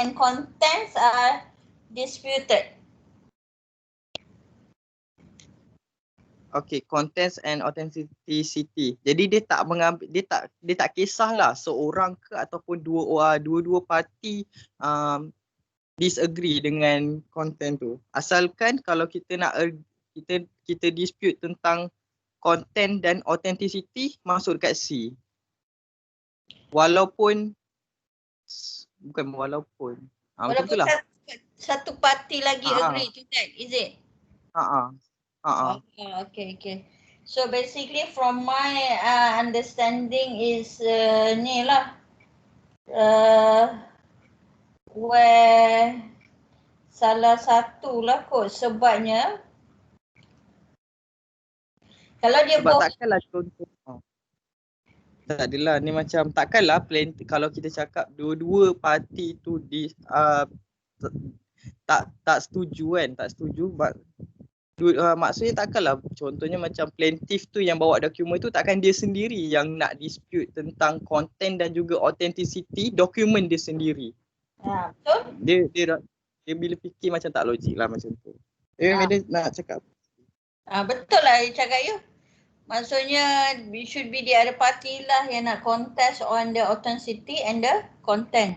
and contents are disputed. Okay, contents and authenticity. Jadi dia tak mengambil, dia tak kisahlah seorang ke ataupun dua-dua parti disagree dengan content tu. Asalkan kalau kita nak kita dispute tentang content dan authenticity, masuk dekat C. Walaupun macam Walaupun itulah. satu parti lagi agree to that, is it? Okay. So basically from my understanding is ni lah where salah satu lah kot sebabnya kalau dia sebab takkanlah contoh tak adalah ni macam takkanlah kalau kita cakap dua-dua parti tu tak setuju kan, tak setuju maksudnya takkanlah contohnya macam plaintiff tu yang bawa dokumen tu takkan dia sendiri yang nak dispute tentang content dan juga authenticity dokumen dia sendiri. Betul? Dia bila fikir macam tak logik lah macam tu. Dia nak cakap. Betul lah dia cakap you. Maksudnya should be the other party lah yang nak contest on the authenticity and the content.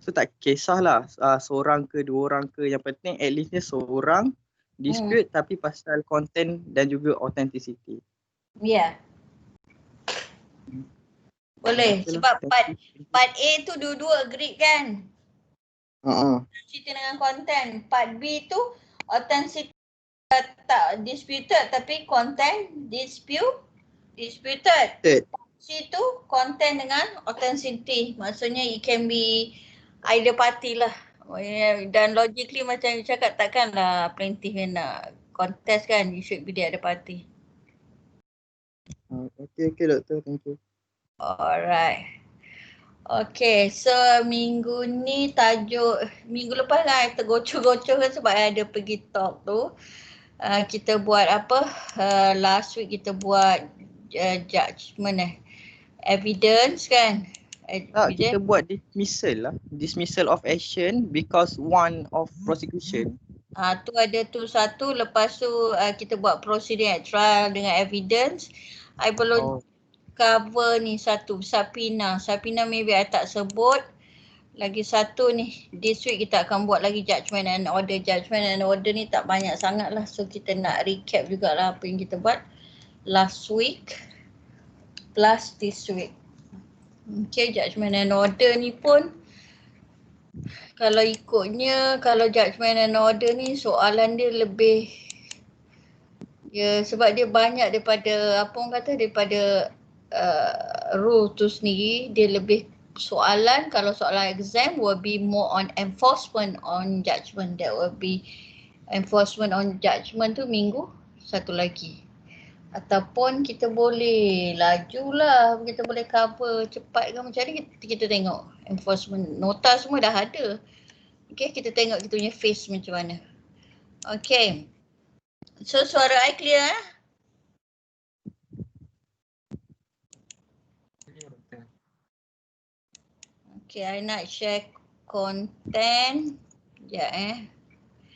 So tak kisahlah seorang ke dua orang ke, yang penting at least dia seorang dispute tapi pasal content dan juga authenticity. Ya. Boleh sebab part A tu dua-dua agree kan? Cerita dengan content. Part B tu authenticity tak disputed tapi content disputed. C tu content dengan authenticity. Maksudnya it can be either party lah. Dan logically macam you cakap takkanlah plaintiff yang nak contest kan. You should be the other party. Okay doktor, thank you. Alright. Okay, so minggu ni minggu lepas lah tergocor-gocor kan sebab ada pergi talk tu. Kita buat apa? Last week kita buat judgement evidence kan? Kita buat dismissal of action because one of prosecution. Tu ada tu satu, lepas tu kita buat proceeding at trial dengan evidence. I belum cover ni satu, subpoena maybe I tak sebut. Lagi satu ni, this week kita akan buat lagi judgement and order. Judgement and order ni tak banyak sangat lah. So kita nak recap jugalah apa yang kita buat last week plus this week. Okay, judgement and order ni pun kalau ikutnya, kalau judgement and order ni soalan dia lebih sebab dia banyak daripada daripada rule tu sendiri. Dia lebih soalan, kalau soalan exam will be more on enforcement on judgement. That will be enforcement on judgement tu minggu satu lagi. Ataupun kita boleh lajulah, kita boleh cover cepat ke macam ni, kita tengok enforcement. Nota semua dah ada. Okay, kita tengok kita punya face macam mana. Okay. So suara I clear Okay, I nak share content.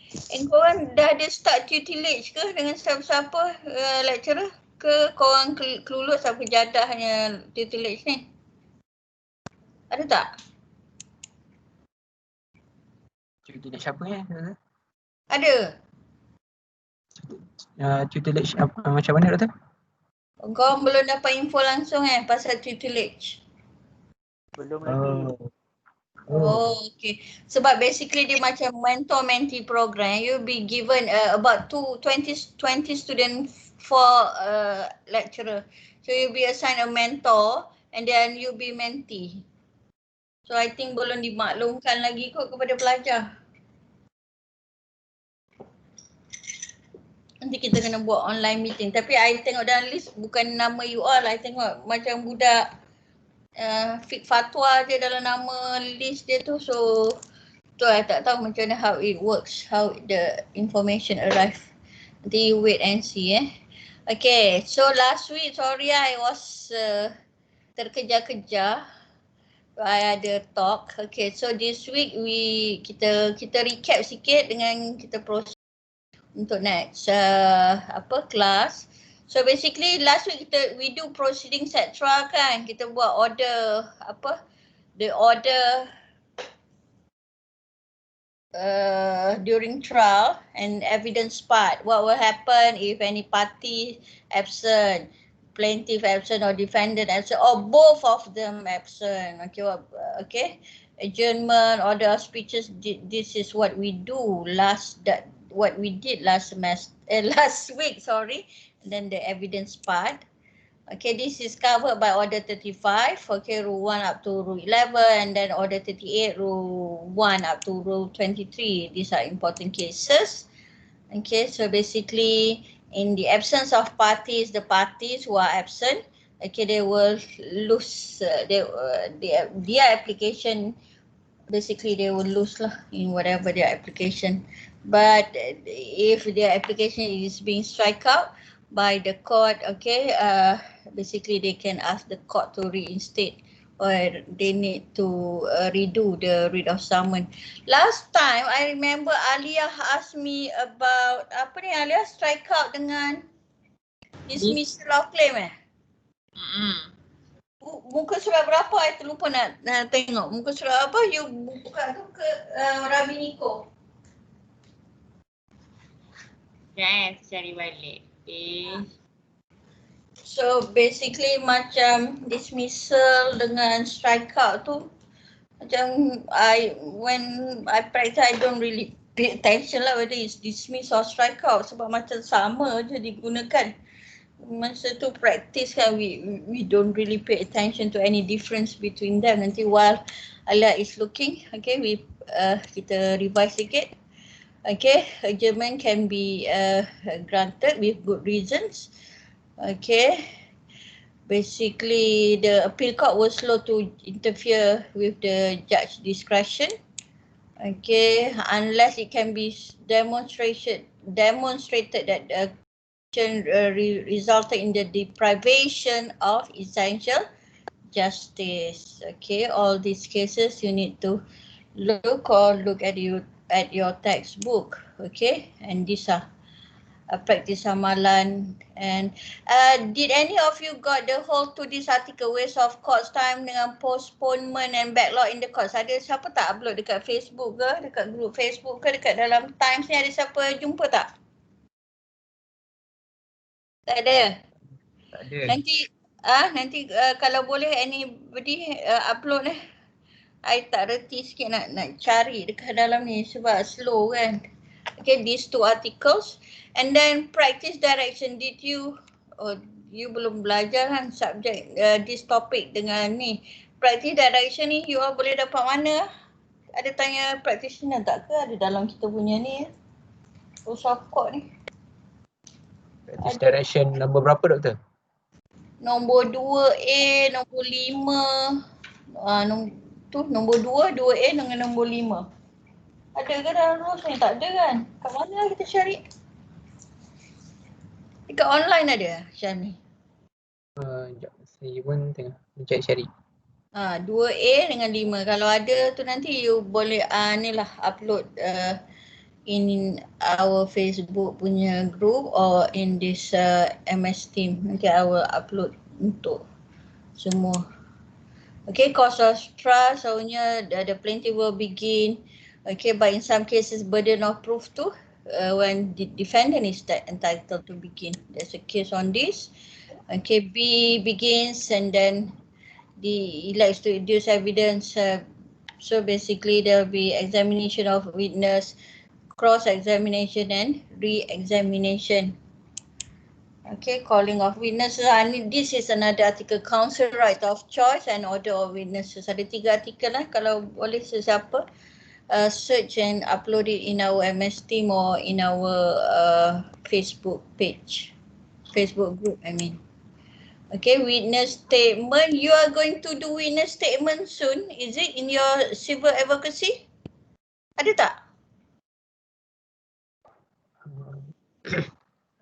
Sekejap korang dah ada start tutelage ke dengan siapa-siapa lecturer? Ke korang clueless apa jadahnya tutelage ni? Ada tak? Tutelage siapa ya? Ada. Tutelage macam mana doktor? Korang belum dapat info langsung pasal tutelage? Belum lagi. Okay. Sebab basically dia macam mentor-mentee program. You'll be given about 20 student for lecturer. So you'll be assigned a mentor and then you'll be mentee. So I think belum dimaklumkan lagi kot kepada pelajar. Nanti kita kena buat online meeting. Tapi I tengok dalam list bukan nama you all. I tengok macam budak Fik Fatwa je dalam nama list dia tu. So tu I tak tahu macam mana how it works, how the information arrive. Nanti you wait and see Okay, so last week sorry I was terkejar-kejar. I ada talk. Okay, so this week kita recap sikit dengan kita proses untuk next class. So basically last week we do proceedings et cetera kan. Kita buat order the order during trial and evidence part. What will happen if any party absent, plaintiff absent or defendant absent, or both of them absent. Okay. Adjournment, order of speeches. This is what we do what we did last week. Sorry. And then the evidence part. Okay, this is covered by Order 35, okay, Rule 1 up to Rule 11, and then Order 38, Rule 1 up to Rule 23. These are important cases. Okay, so basically, in the absence of parties, the parties who are absent, okay, they will lose their application. Basically, they will lose in whatever their application. But if their application is being struck out by the court, okay, basically they can ask the court to reinstate or they need to redo the writ of summons. Last time I remember Alia asked me about Alia strike out dengan dismissal of claim Muka surat berapa? I terlupa nak tengok. Muka surat apa you buka tu ke Rabi Niko? Saya cari balik. So basically macam dismissal dengan strikeout tu macam when I practice I don't really pay attention lah whether it's dismiss or strikeout sebab macam sama je digunakan. Masa tu practice kan we don't really pay attention to any difference between them. Nanti while Alia is looking, okay, kita revise sikit. Okay, adjournment can be granted with good reasons. Okay, basically the appeal court was slow to interfere with the judge discretion. Okay, unless it can be demonstrated that the action resulted in the deprivation of essential justice. Okay, all these cases you need to look at your textbook. Okay, and these are practice amalan. And did any of you got the whole to this article waste of court's time dengan postponement and backlog in the courts? Ada siapa tak upload dekat Facebook ke, dekat group Facebook ke, dekat dalam Times ni ada siapa jumpa tak? Tak ada. Tak ada. Nanti kalau boleh anybody upload I tak reti sikit nak cari dekat dalam ni sebab slow kan. Okay, these two articles. And then practice direction, did you belum belajar kan subjek this topic dengan ni. Practice direction ni you all boleh dapat mana? Ada tanya practitioner tak ke ada dalam kita punya ni rules of court ni? Practice direction nombor berapa doktor? Nombor 2A, nombor 5. Nombor 2, 2A dengan nombor 5. Ada ke dalam rules ni? Tak ada kan? Kat mana kita cari? Dekat online ada Syami? Sekejap, saya pun tengah cari. 2A dengan 5. Kalau ada tu nanti you boleh upload in our Facebook punya group or in this MS Team. Nanti I will upload untuk semua. Okay, cause of trial, soalnya the plaintiff will begin. Okay, but in some cases burden of proof too. When the defendant is entitled to begin. There's a case on this. Okay, B begins and then he likes to deduce evidence. So basically there will be examination of witness, cross-examination and re-examination. Okay, calling of witnesses. This is another article, counsel right of choice and order of witnesses. Ada 3 artikel lah, kalau boleh sesiapa. Search and upload it in our MS Team or in our Facebook page, Facebook group I mean. Okay, witness statement. You are going to do witness statement soon. Is it in your civil advocacy? Ada tak?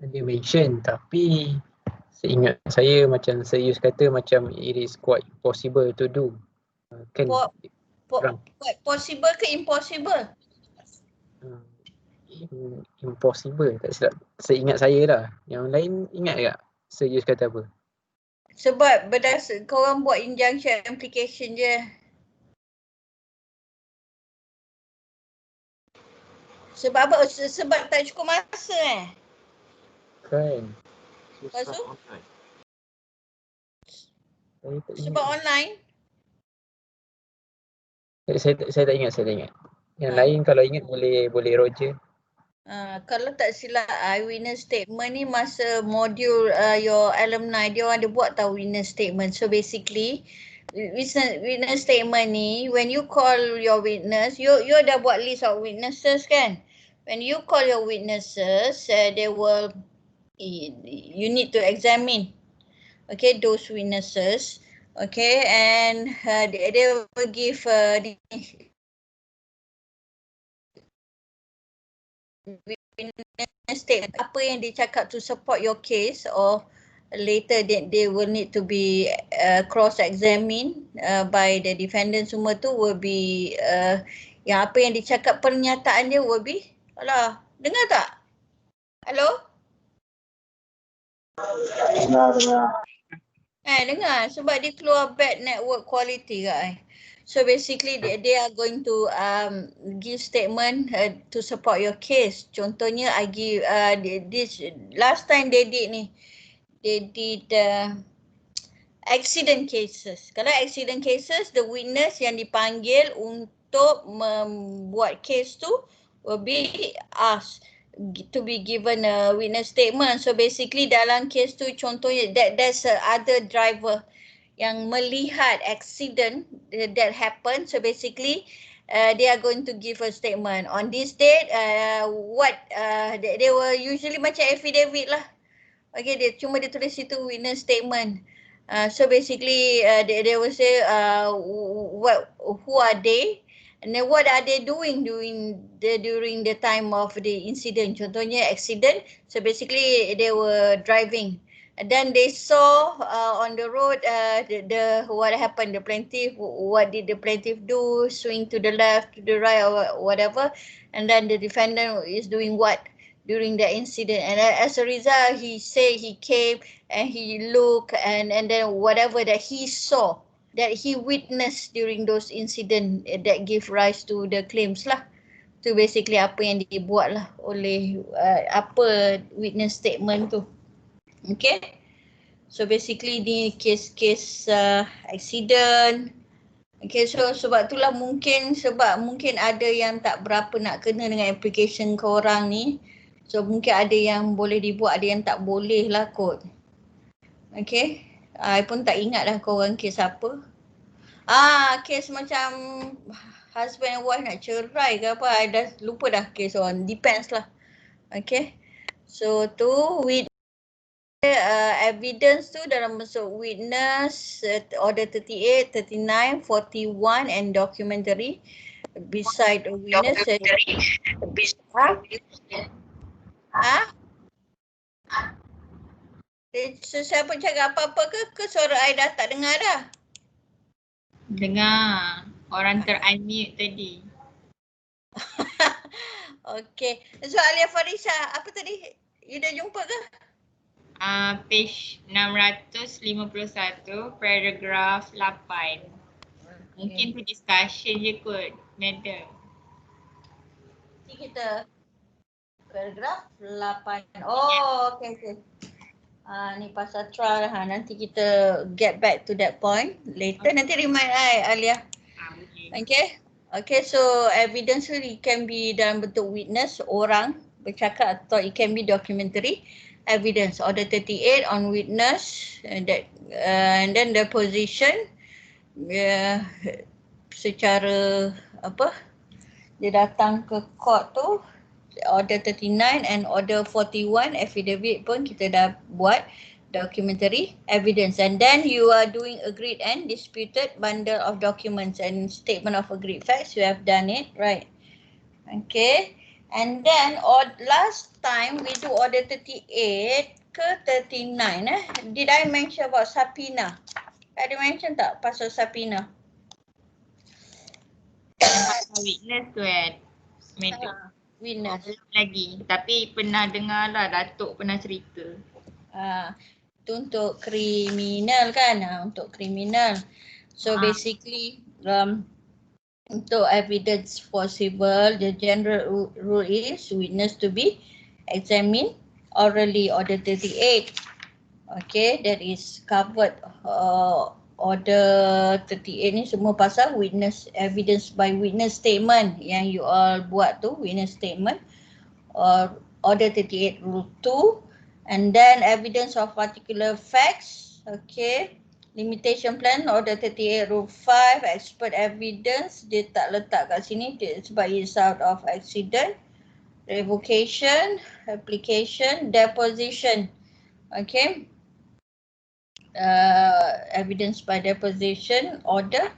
Ada mention tapi seingat saya macam serius kata macam it is quite possible to do. Kan kurang. Possible ke impossible? Impossible, tak silap. Seingat saya lah. Yang lain ingat tak? Serius kata apa? Sebab korang buat injunction application je. Sebab apa? Sebab tak cukup masa Kan. Lepas tu? Online. Saya tak Sebab ingat. online? Saya tak ingat. Yang Ah. lain kalau ingat boleh Roger. Kalau tak silap witness statement ni masa modul your alumni dia orang ada buat tahu witness statement. So basically witness statement ni when you call your witness, you dah buat list of witnesses kan? When you call your witnesses, they will you need to examine those witnesses, and they will give statement apa yang dia cakap to support your case, or later they will need to be cross-examined by the defendant. Semua tu will be yang apa yang dicakap pernyataan dia will be, alah, dengar tak? Hello? Dengar, sebab dia keluar bad network quality kat So basically they are going to give statement to support your case. Contohnya I give this last time they did ni. They did accident cases. Kalau accident cases, the witness yang dipanggil untuk membuat case tu will be asked to be given a witness statement. So basically dalam case tu contohnya there's other driver yang melihat accident that happened. So basically they are going to give a statement on this date. They were usually macam affidavit lah. Dia tulis situ witness statement. So basically they will say who are they, and then what are they doing during the time of the incident. Contohnya accident. So basically they were driving. And then they saw on the road the what happened, the plaintiff, what did the plaintiff do, swing to the left, to the right, or whatever, and then the defendant is doing what during the incident. And as a result, he said he came and he looked and then whatever that he saw, that he witnessed during those incident, that give rise to the claims lah. Tu basically apa yang dibuat lah oleh apa witness statement tu. Okay, so basically ni kes-kes accident. Okay, so sebab itulah mungkin ada yang tak berapa nak kena dengan application korang ni. So mungkin ada yang boleh dibuat, ada yang tak boleh lah kot. Okay, I pun tak ingat dah korang kes apa. Kes macam husband and wife nak cerai ke apa, I dah lupa dah kes orang. Depends lah. Okay, so tu with evidence tu dalam bentuk witness, order 38, 39, 41 and documentary. Beside the witness, siapa cakap apa-apa ke suara I dah tak dengar dah? Dengar. Orang ter-unmute tadi. Okay. So Alia Farisha, apa tadi? You dah jumpa ke? Page 651, paragraf 8. Mungkin tu discussion je kot, madam. Kita paragraf 8. Oh, okay. Ni pasal trial. Nanti kita get back to that point later. Nanti remind I, Alia. Okay. Okay, so evidence it can be dalam bentuk witness, orang bercakap, atau it can be documentary evidence. Order 38 on witness, and then the position secara apa, dia datang ke court tu, order 39 and order 41 affidavit pun kita dah buat, documentary evidence. And then you are doing agreed and disputed bundle of documents and statement of agreed facts. You have done it, right? Okay. And then last time we do order 38 ke 39 Did I mention about subpoena? Ada mention tak pasal subpoena? Witness tu kan. Madam. Witness. Lagi. Tapi pernah dengar lah Datuk pernah cerita. Itu untuk kriminal kan, untuk kriminal. So basically untuk evidence for civil, the general rule is witness to be examined orally, order 38. Okay, that is covered. Order 38 ni semua pasal witness, evidence by witness statement yang you all buat tu, witness statement. Order 38 rule 2, and then evidence of particular facts. Okay, limitation plan order 38 rule 5, expert evidence dia tak letak kat sini sebab it's out of accident. Revocation, application, deposition. Okay, evidence by deposition order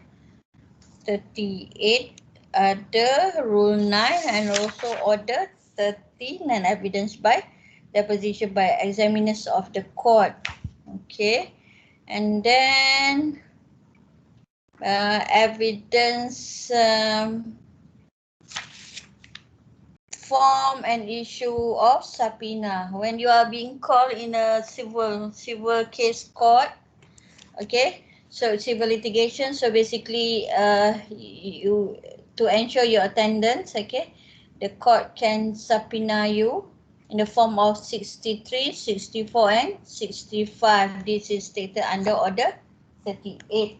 38 ada rule 9 and also order 13 and evidence by deposition by examiners of the court. Okay, and then evidence form and issue of subpoena when you are being called in a civil case court. Okay, so civil litigation, so basically you to ensure your attendance, okay, the court can subpoena you in the form of 63, 64 and 65. This is stated under order 38.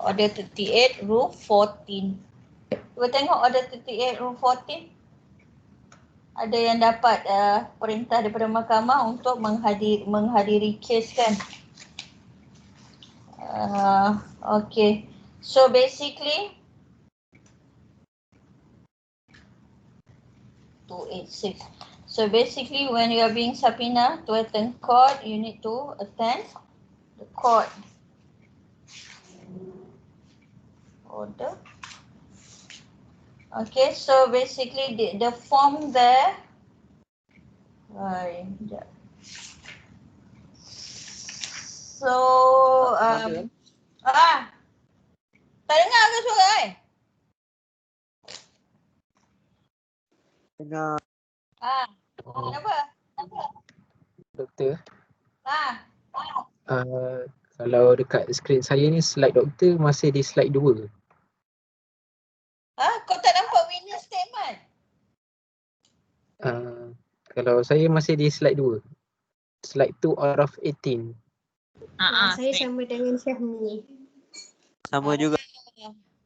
Order 38 rule 14. Cuba tengok order 38 rule 14. Ada yang dapat perintah daripada mahkamah untuk menghadiri kes kan. Okay, so basically 286. So basically when you are being subpoena to attend court, you need to attend the court. Order. Okay, so basically the form there. So tak dengar ke suara Dengar. Kenapa? Doktor, Ah, kalau dekat skrin saya ni slide doktor masih di slide 2. kau tak nampak witness statement? Kalau saya masih di slide 2. Slide 2 out of 18. Saya sama dengan Syahmi. Sama juga.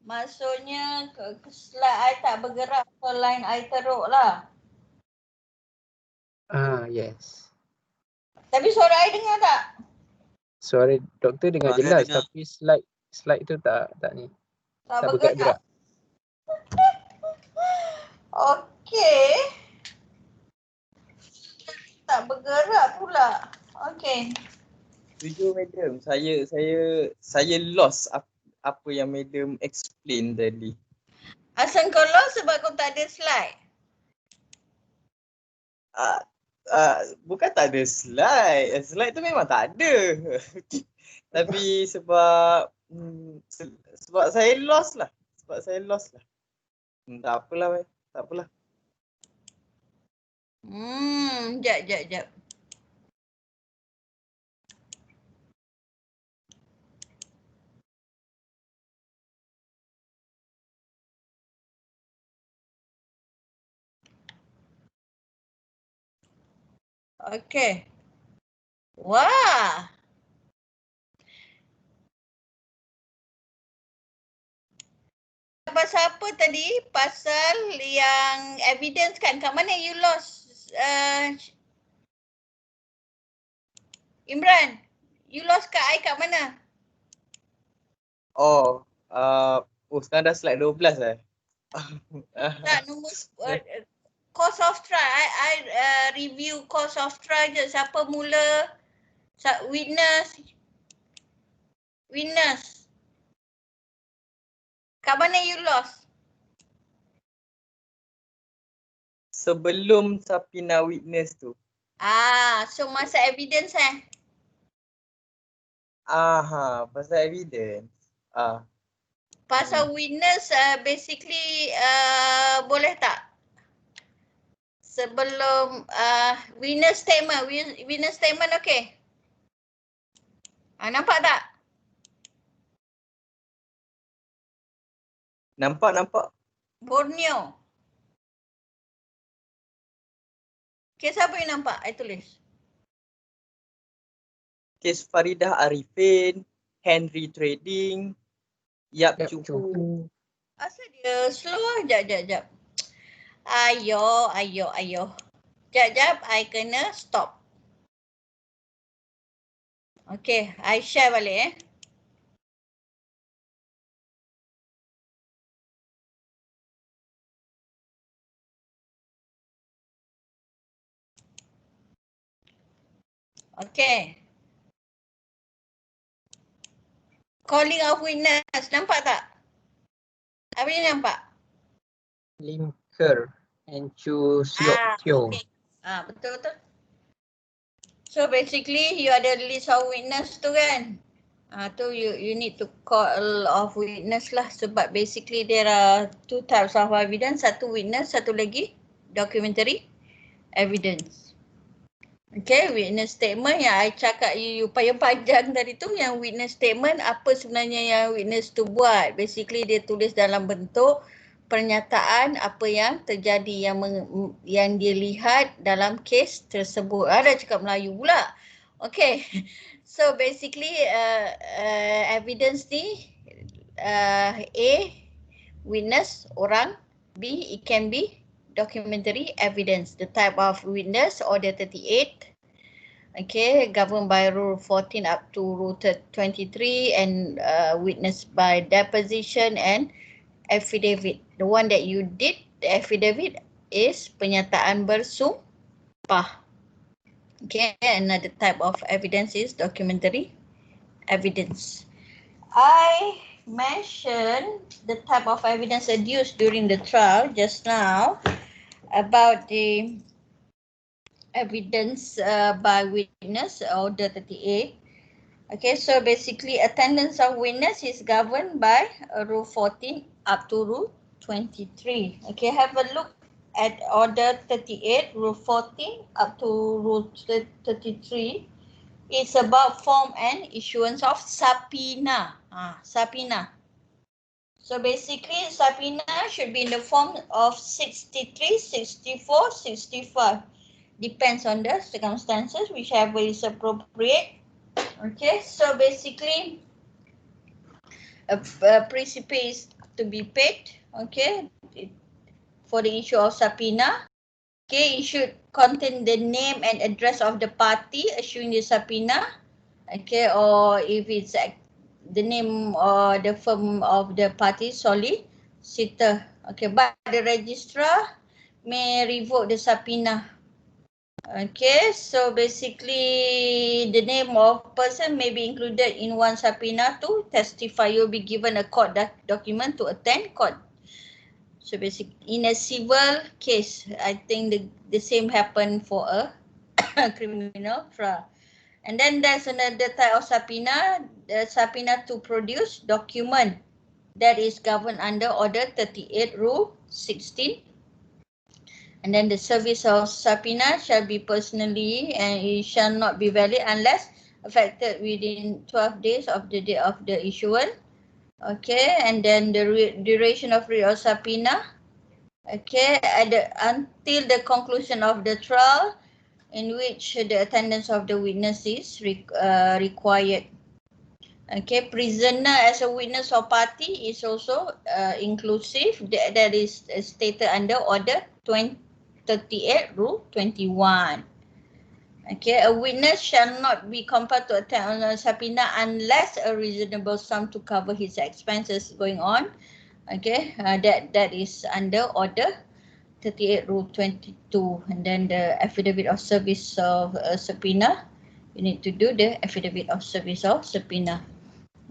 Maksudnya slide I tak bergerak, so line I teruk lah. Yes. Tapi suara I dengar tak? Suara doktor dengar Suara jelas dengar. tapi slide tu tak ni. Tak Tak bergerak. bergerak-gerak. Okey. Tak bergerak pula. Okey. Jujur madam, saya lost apa yang madam explain tadi. Asal kau lost sebab kau tak ada slide? Bukan tak ada slide. Slide tu memang tak ada. Tapi sebab saya lost lah. Tak apalah. Tak apalah. Jap. Okey. Wah. Pasal apa tadi? Pasal yang evidence kan? Kat mana you lost? Imran, you lost kat I kat mana? Sekarang dah slide 12 Tak, nombor course of trial. I review course of trial je. Siapa mula? Witness. Kat mana you lost? Sebelum subpoena witness tu. So masa evidence Pasal evidence. Pasal witness basically boleh tak? Sebelum witness statement okay? Nampak tak? Nampak. Borneo. Okay, siapa yang nampak? I tulis. Kes Faridah Arifin, Henry Trading, Yap Yap Cupu. Cupu. Asal dia slow? Jap. Ayo. Jap, I kena stop. Okay, I share balik Okay. Calling of witness, nampak tak? Apa yang nampak? Lim Ker and Chu Siok Teo. Okay. Betul. So basically you ada list of witness tu kan? Tu you need to call of witness lah sebab basically there are two types of evidence, satu witness, satu lagi documentary evidence. Okay, witness statement yang I cakap you panjang tadi tu, yang witness statement apa sebenarnya yang witness tu buat. Basically dia tulis dalam bentuk pernyataan apa yang terjadi yang dia lihat dalam kes tersebut. Dah cakap Melayu pula. Okay, so basically evidence ni A, witness, orang. B, it can be documentary evidence. The type of witness, Order 38. Okay, governed by Rule 14 up to Rule 23 and witnessed by deposition and affidavit. The one that you did, the affidavit, is pernyataan bersumpah. Okay, another type of evidence is documentary evidence. I mentioned the type of evidence adduced during the trial just now about the evidence by witness, Order 38. Okay, so basically attendance of witness is governed by Rule 14 up to Rule 23. Okay, have a look at Order 38, Rule 14 up to Rule 33. It's about form and issuance of subpoena. Subpoena. So basically subpoena should be in the form of 63, 64, 65. Depends on the circumstances, whichever is appropriate. Okay, so basically a principal is to be paid, okay, for the issue of subpoena. Okay, it should contain the name and address of the party issuing the subpoena. Okay, or if it's the name or the firm of the party solicitor. Okay, but the registrar may revoke the subpoena. Okay, so basically the name of person may be included in one subpoena to testify. You'll be given a court document to attend court. So basically in a civil case, I think the same happened for a criminal trial. And then there's another type of subpoena, the subpoena to produce document that is governed under Order 38 Rule 16. And then the service of subpoena shall be personally and it shall not be valid unless effected within 12 days of the date of the issuance. Okay, and then the duration of writ of subpoena. Okay, until the conclusion of the trial in which the attendance of the witness is required. Okay, prisoner as a witness or party is also inclusive. That is stated under Order 38 Rule 21. Okay, a witness shall not be compelled to attend on a subpoena unless a reasonable sum to cover his expenses going on. Okay, that is under Order 38 Rule 22. And then the affidavit of service of subpoena, you need to do the affidavit of service of subpoena.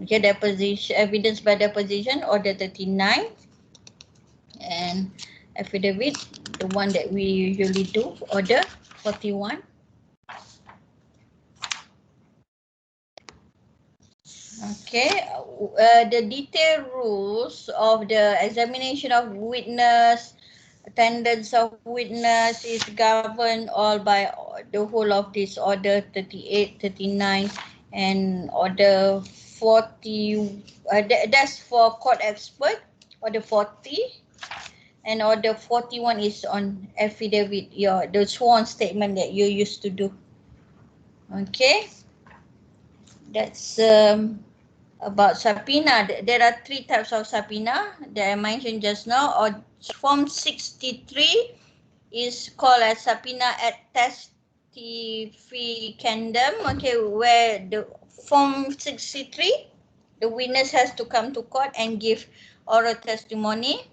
Okay, deposition, evidence by deposition, Order 39. And affidavit, the one that we usually do, Order 41. Okay, the detailed rules of the examination of witness, attendance of witness is governed all by the whole of this order 38, 39 and order 40. That's for court expert, order 40. And order 41 is on affidavit, the sworn statement that you used to do. Okay, that's about subpoena. There are 3 types of subpoena that I mentioned just now. Or Form 63 is called as subpoena ad testificandum. Okay, where the Form 63, the witness has to come to court and give oral testimony.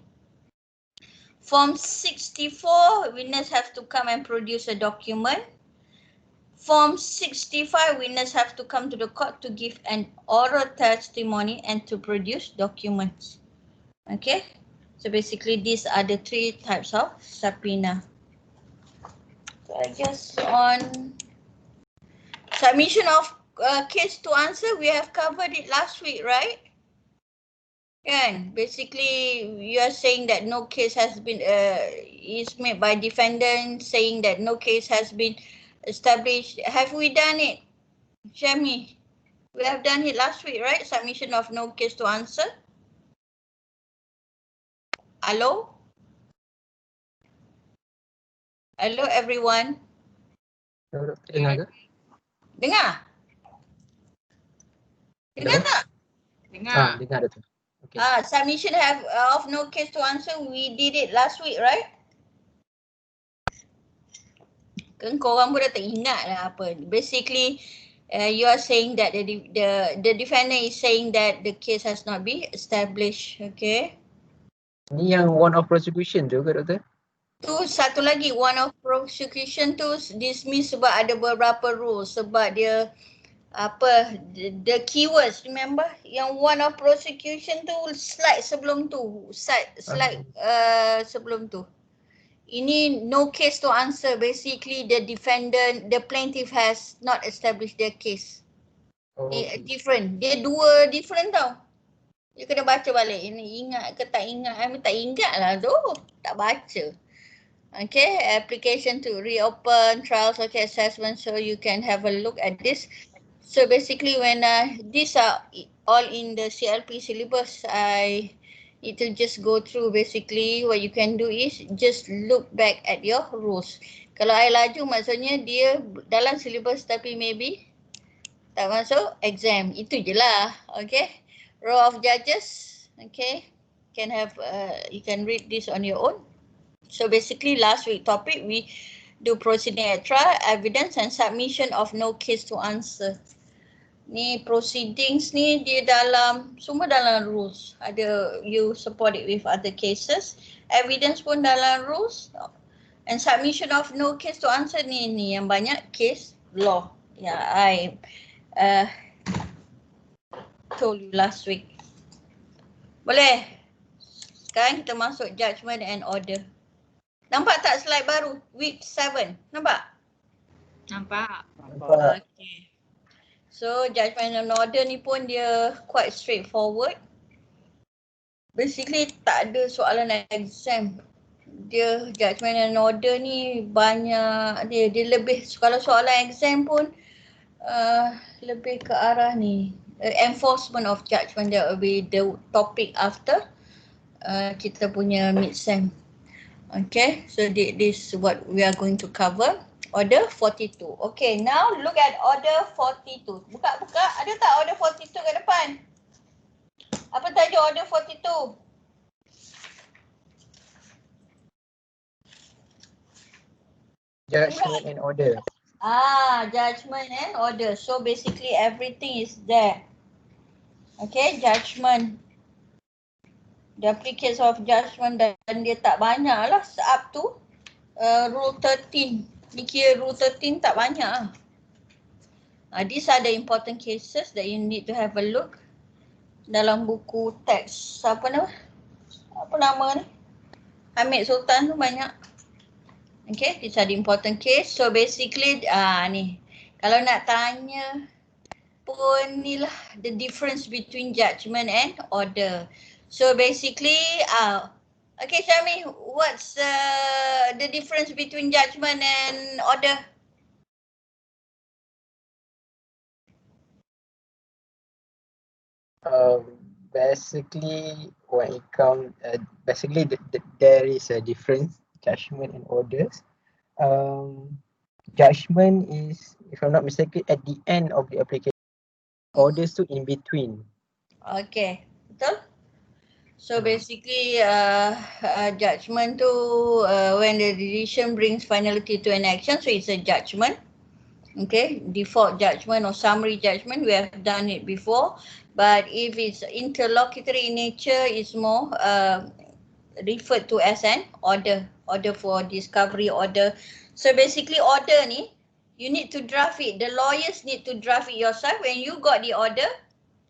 Form 64, witness have to come and produce a document. Form 65, witness have to come to the court to give an oral testimony and to produce documents. Okay, so basically these are the 3 types of subpoena. So I guess on submission of case to answer, we have covered it last week, right? Kan, basically you are saying that no case has been is made by defendant, saying that no case has been established. Have we done it, Shami? We have done it last week, right? Submission of no case to answer. Hello? Hello everyone. Dengar ke? Dengar? Dengar tak? Dengar. Dengar dah tu. Okay. Submission of no case to answer, we did it last week, right? Kan korang pun dah tak ingat lah apa. Basically, you are saying that the defendant is saying that the case has not been established, okay? Ni yang warrant of prosecution tu ke, Doktor? Tu satu lagi, one of prosecution tu dismiss sebab ada beberapa rules, sebab dia apa, the keywords, remember? Yang one of prosecution tu slide sebelum tu, slide sebelum tu. Ini no case to answer. Basically, the defendant, the plaintiff has not established their case. Different. Dia dua different tau. You kena baca balik. Ini ingat ke tak ingat? I tak ingat lah tu. Tak baca. Okay. Application to reopen trials, okay, assessment. So you can have a look at this. So basically, when these are all in the CLP syllabus, I need to just go through. Basically what you can do is just look back at your rules. Kalau I laju maksudnya dia dalam syllabus tapi maybe tak masuk exam. Itu je lah. Okay. Row of judges. Okay. Can have you can read this on your own. So basically last week topic we do proceeding at trial, evidence and submission of no case to answer. Ni proceedings ni dia dalam, semua dalam rules. Ada, you support it with other cases. Evidence pun dalam rules. And submission of no case to answer ni yang banyak case law. Yeah, I told you last week. Boleh? Sekarang kita masuk judgment and order. Nampak tak slide baru? Week 7. Nampak? Nampak. Okay. So judgment and order ni pun dia quite straightforward. Basically tak ada soalan exam. Dia judgment and order ni banyak dia lebih, kalau soalan exam pun lebih ke arah ni. Enforcement of judgment, that will be the topic after kita punya mid-sem. Okay, so this is what we are going to cover. Order 42. Okay, now look at order 42. Buka. Ada tak order 42 kat depan? Apa tajuk order 42? Judgment and order. Judgment and order. So basically everything is there. Okay, judgment. The application of judgment dan dia tak banyak lah. Up to rule 13. Ni kira rule 13 tak banyak. These are the important cases that you need to have a look. Dalam buku teks. Apa nama ni? Hamid Sultan tu banyak. Okay, these are the important case. So basically ni. Kalau nak tanya pun ni lah the difference between judgment and order. So basically, okay Syami, what's the difference between judgment and order? Basically, when it comes, basically there is a difference, judgment and orders. Judgment is, if I'm not mistaken, at the end of the application. Orders to in between. Okay, betul? So basically, judgment tu when the decision brings finality to an action, so it's a judgment. Okay, default judgment or summary judgment, we have done it before. But if it's interlocutory in nature, it's more referred to as an order for discovery order. So basically order ni, you need to draft it. The lawyers need to draft it yourself. When you got the order,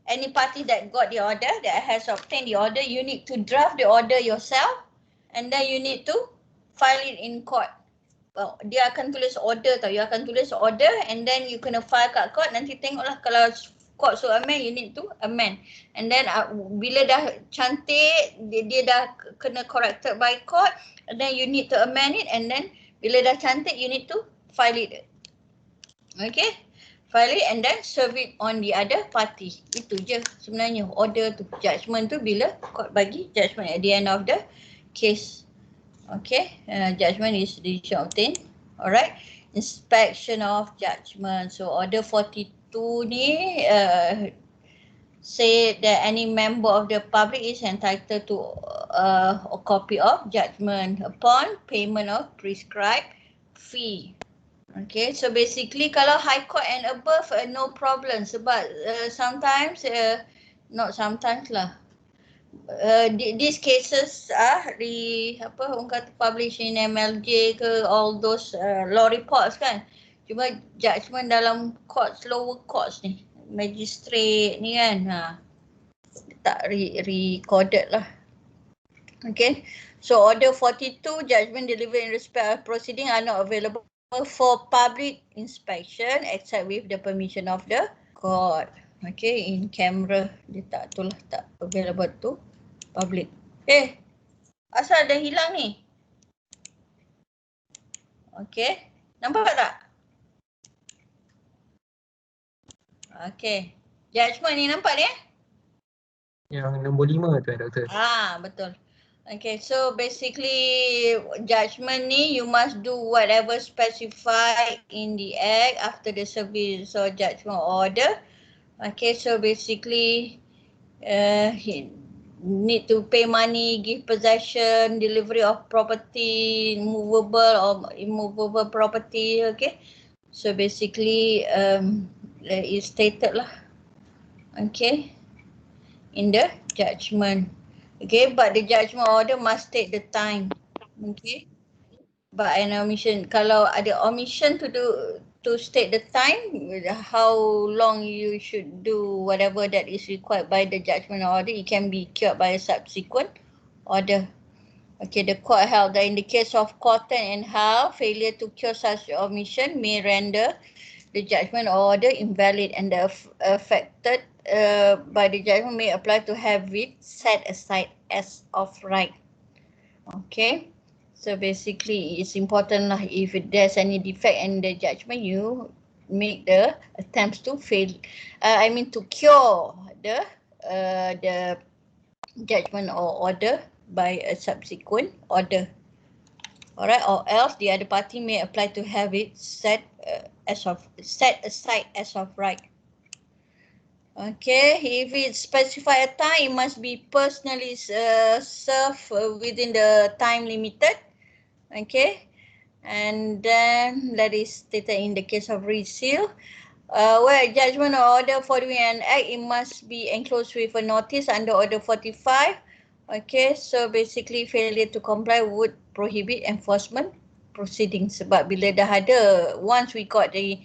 any party that got the order, that has obtained the order, you need to draft the order yourself and then you need to file it in court. Well, dia akan tulis order tau. You akan tulis order and then you kena file kat court. Nanti tengoklah kalau court suruh amend, you need to amend. And then bila dah cantik, dia dah kena corrected by court, and then you need to amend it, and then bila dah cantik, you need to file it. Okay? File it and then serve it on the other party. Itu je sebenarnya order tu. Judgment tu bila court bagi judgment at the end of the case. Okay, judgment is decision obtained. Alright, inspection of judgment. So order 42 ni say that any member of the public is entitled to a copy of judgment upon payment of prescribed fee. Okay, so basically kalau high court and above, no problem. Sebab sometimes, not sometimes lah. These cases are orang kata publish in MLJ ke, all those law reports kan. Cuma judgment dalam courts, lower courts ni, magistrate ni kan, tak recorded lah. Okay, so order 42, judgment delivered in respect of proceeding are not available for public inspection except with the permission of the court. Okay, in camera dia tak tu lah, tak available to public. Asal dah hilang ni? Okay, nampak tak? Okay, judgment ni nampak ni Yang nombor 5 tu doktor. Betul. Okay, so basically judgment ni you must do whatever specified in the act after the service or judgment order. Okay, so basically need to pay money, give possession, delivery of property, movable or immovable property. Okay, so basically it's stated lah. Okay, in the judgment. Okay, but the judgment order must state the time. Okay, but an omission, kalau ada omission to state the time, how long you should do whatever that is required by the judgment order, it can be cured by a subsequent order. Okay, the court held that in the case of Cotton and Howe, failure to cure such omission may render the judgment order invalid, and the affected by the judgment may apply to have it set aside as of right. Okay, so basically it's important lah, if there's any defect in the judgment, you make the attempts to to cure the judgment or order by a subsequent order. Alright, or else the other party may apply to have it set aside as of right. Okay, if it's specified a time, it must be personally served within the time limited. Okay, and then that is stated in the case of reseal. Where judgment or order for doing an act, it must be enclosed with a notice under order 45. Okay, so basically failure to comply would prohibit enforcement proceedings. Sebab bila dah ada, once we got the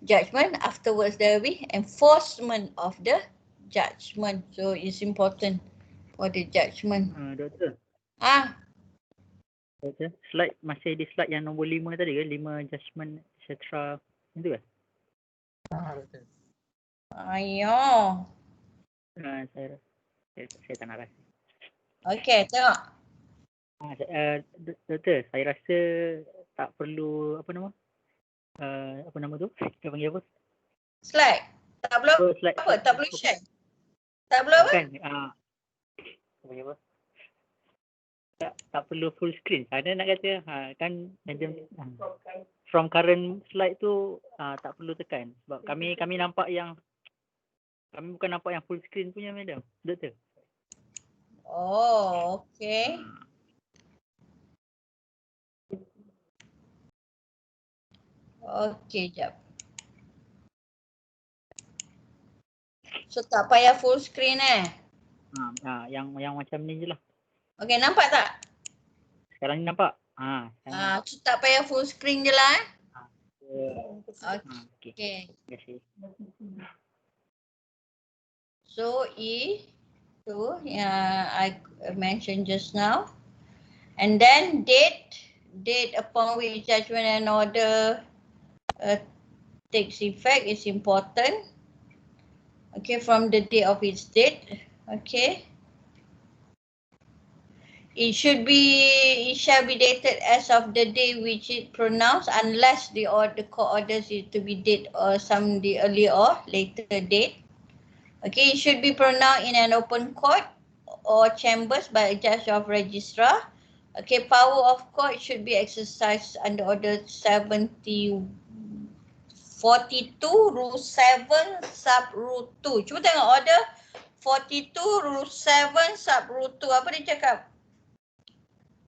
judgment, afterwards there will be enforcement of the judgment. So it's important for the judgment. Doktor. Doktor, slide masih di slide yang nombor 5 tadi ke? 5 judgment etc. Itu ke? Doktor. Ayo. Saya tak nak rasa. Okey, tengok. Doktor, saya rasa tak perlu apa nama tu? Kita panggil apa? Slide. Tak perlu Slide. apa? Tak perlu share. Tak perlu apa? Kan? Panggil apa? Tak perlu full screen. Ada nak kata kan macam from current slide tu tak perlu tekan. Sebab kami nampak yang kami bukan nampak yang full screen punya madam. Doktor. Oh, okey. Okey, jap. So tak payah full screen Yang macam ni je lah. Okey, nampak tak? Sekarang ni nampak? So tak payah full screen je lah Okey. Okey. Terima kasih. So tu yang I mentioned just now. And then date upon which judgment and order takes effect is important. Okay, from the date of its date. Okay. It shall be dated as of the day which it pronounced, unless the court orders it to be dated or some the earlier or later date. Okay, it should be pronounced in an open court or chambers by a judge of registrar. Okay, power of court should be exercised under order 42 rule 7 sub rule 2. Cuba tengok order 42 rule 7 sub rule 2. Apa dia cakap?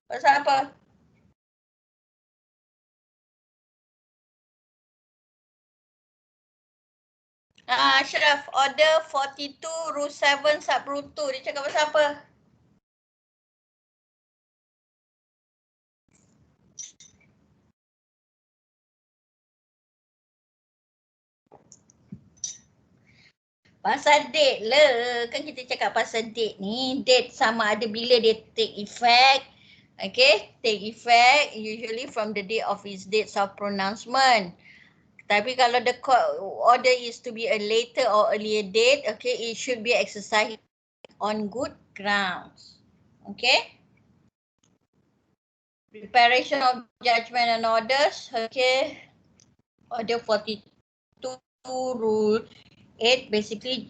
Pasal apa? Ashraf, order 42 rule 7 sub rule 2. Dia cakap pasal apa? Pasal date lah. Kan kita cakap pasal date ni. Date sama ada bila dia take effect. Okay, take effect usually from the date of its dates of pronouncement. Tapi kalau the court order is to be a later or earlier date, okay, it should be exercised on good grounds. Okay. Preparation of judgment and orders, okay. Order 42 rule 8 basically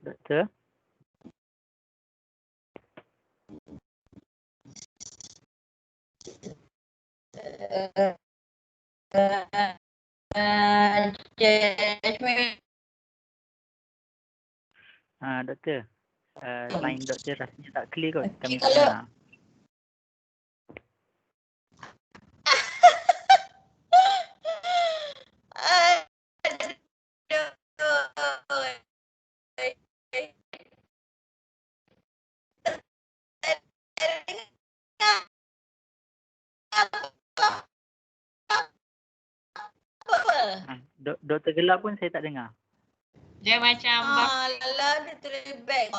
Doktor. Doktor. Line doktor rasanya tak clear kot. Kami tak dengar. Doktor gelap pun saya tak dengar. Dia macam alah, dia tulis back.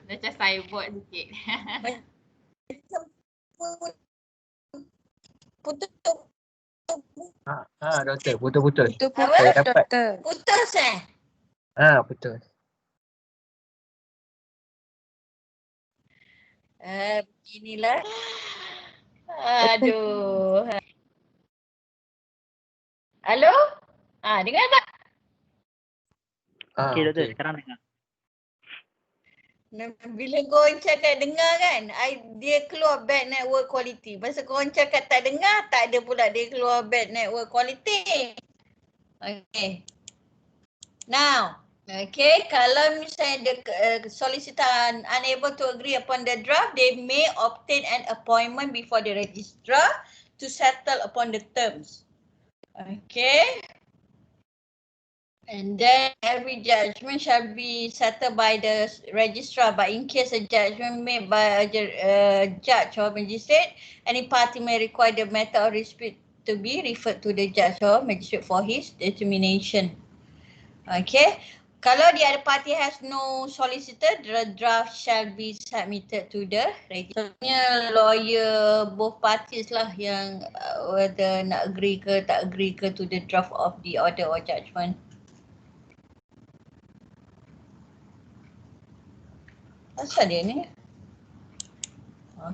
macam cyborg sikit. Putus. Doktor, putus-putus. Apa? Saya dapat. Putus Putus. Beginilah. Aduh. Halo? Dengar tak? Okey doktor, sekarang dengar. Bila korang cakap dengar kan, dia keluar bad network quality. Masa korang cakap tak dengar, tak ada pula dia keluar bad network quality. Okay. Now, okay, kalau misalnya the solicitor unable to agree upon the draft, they may obtain an appointment before the registrar to settle upon the terms. Okay. And then every judgment shall be settled by the registrar. But in case a judgment made by a judge or magistrate, any party may require the matter of dispute to be referred to the judge or magistrate for his determination. Okay. Kalau the other party has no solicitor, the draft shall be submitted to the registrar. Lawyer both parties lah yang whether nak agree ke tak agree ke to the draft of the order or judgment. Asal dia ni?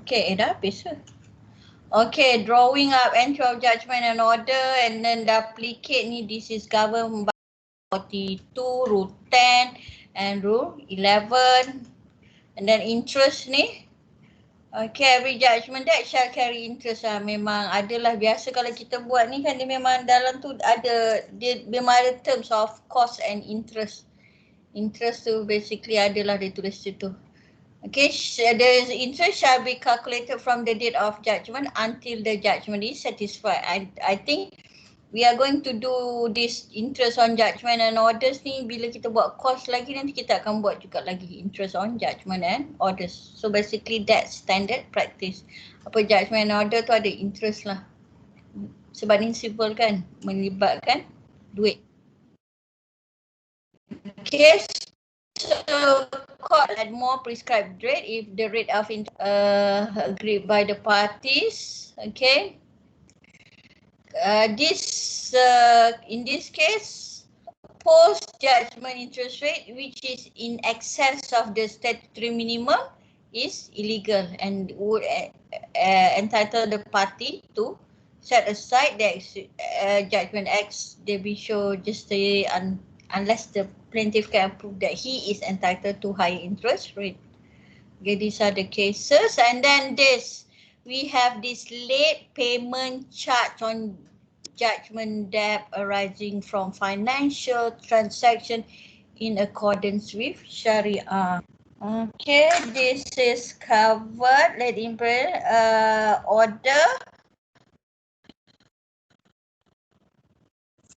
Okay, dah habis ke? Okay, drawing up entry of judgment and order, and then duplicate ni, this is governed by 42, Rule 10 and Rule 11. And then interest ni, okay, every judgment that shall carry interest lah. Memang adalah biasa kalau kita buat ni kan, dia memang dalam tu ada, dia memang ada terms of cost and interest. Interest tu basically adalah dia tulis situ. Okay, the interest shall be calculated from the date of judgment until the judgment is satisfied. I think we are going to do this interest on judgment and orders ni bila kita buat course lagi, nanti kita akan buat juga lagi interest on judgment and orders. So basically that's standard practice. Apa judgment and order tu ada interest lah. Sebab ni simple kan, melibatkan duit. Okay, so court had more prescribed rate if the rate of interest agreed by the parties. Okay. In this case, post-judgment interest rate which is in excess of the statutory minimum is illegal and would entitle the party to set aside the judgment ex debicio justice unless the plaintiff can prove that he is entitled to higher interest rate. Okay, these are the cases. And then we have this late payment charge on judgment debt arising from financial transaction in accordance with Sharia. Okay, this is covered. Late in order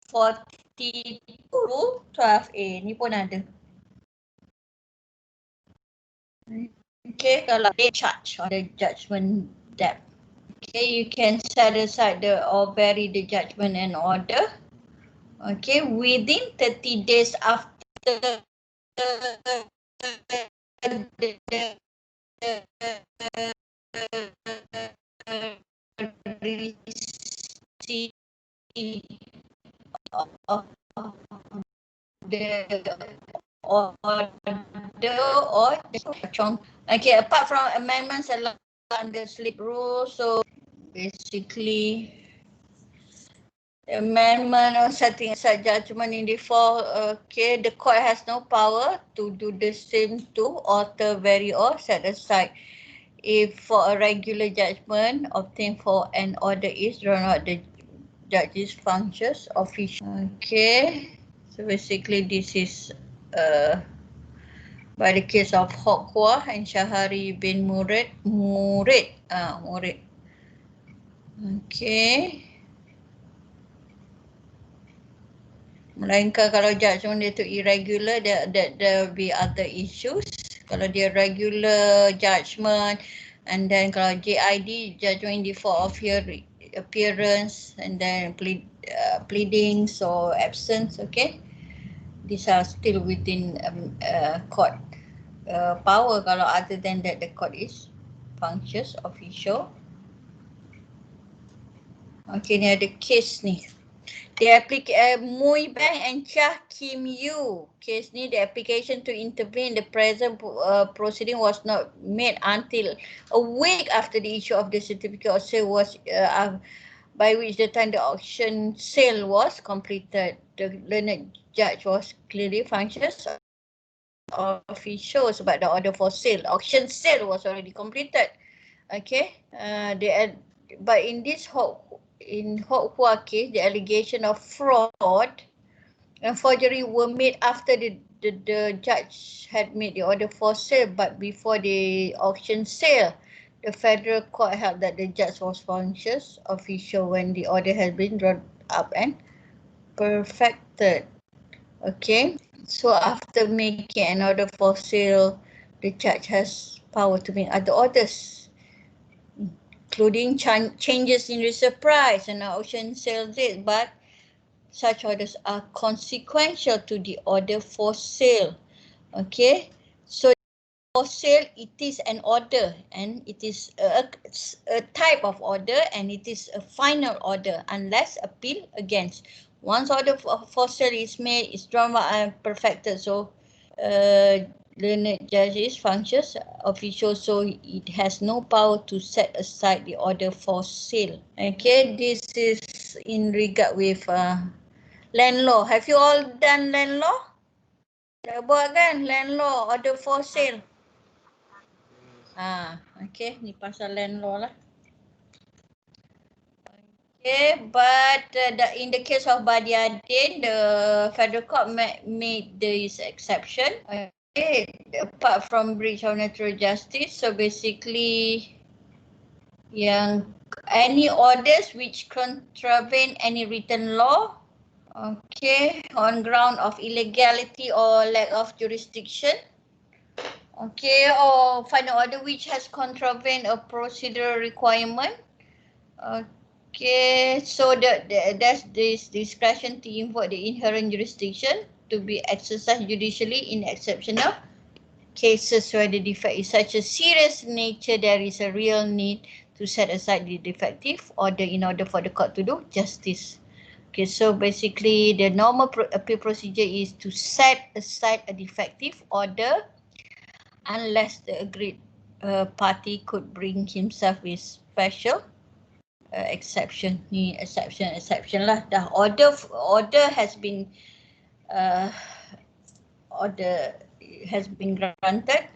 42 12A ni pun ada. Okay, kalau they charge on the judgment debt. Okay, you can set aside or vary the judgment and order. Okay, within 30 days after receipt of the order or okay, apart from amendments allowed under slip rule, so basically amendment or setting aside judgment in default, okay, the court has no power to do the same to alter, vary or set aside if for a regular judgment obtained for an order is drawn out the judge's functions official. Okay, so basically this is by the case of Hokwa and Shahari bin Murid. Okay. Melainkan kalau judgment dia tu irregular, there will be other issues. Kalau dia regular judgment, and then kalau JID, judgment in default of appearance, and then pleadings or absence, okay. These are still within court power. Kalau other than that, the court is functions official. Okay, ni ada case ni. The Mui Bank and Chia Kim Yu case ni, the application to intervene in the present proceeding was not made until a week after the issue of the certificate of sale was by which the time the auction sale was completed. The learned judge was clearly functions official sebab the order for sale, auction sale was already completed. Okay, but in this Hokwa case, the allegation of fraud and forgery were made after the judge had made the order for sale, but before the auction sale. The federal court held that the judge was functions official when the order has been drawn up and perfected. Okay, so after making an order for sale, the judge has power to make other orders, including changes in resale price and auction sale date, but such orders are consequential to the order for sale. Okay, so for sale, it is an order and it is a type of order and it is a final order unless appeal against. Once order for sale is made, it's drawn up and perfected. So learned judges functions official, so it has no power to set aside the order for sale. Okay, this is in regard with land law. Have you all done land law? Dah buat kan land law, order for sale? Okay, ni pasal land law lah. Okay, but in the case of Badiadin, the federal court made this exception. Okay, apart from breach of natural justice, so basically, any orders which contravene any written law, okay, on ground of illegality or lack of jurisdiction. Okay, or final order which has contravened a procedural requirement. Okay, so that's this discretion to invoke the inherent jurisdiction to be exercised judicially in exceptional cases where the defect is such a serious nature there is a real need to set aside the defective order in order for the court to do justice. Okay, so basically the normal appeal procedure is to set aside a defective order unless the agreed party could bring himself with special exception. Ni exception lah. Dah order has been granted.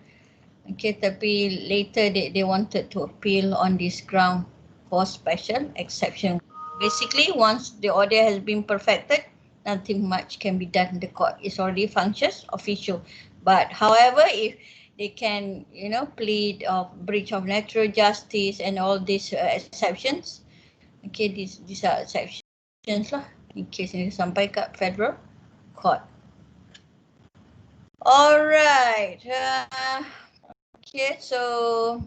Okay, tapi later they wanted to appeal on this ground for special exception. Basically, once the order has been perfected, nothing much can be done. The court is already functions official. But however, if they can, plead of breach of natural justice and all these exceptions. Okay, these are exceptions lah in case ini sampai kat federal court. Alright. Okay, so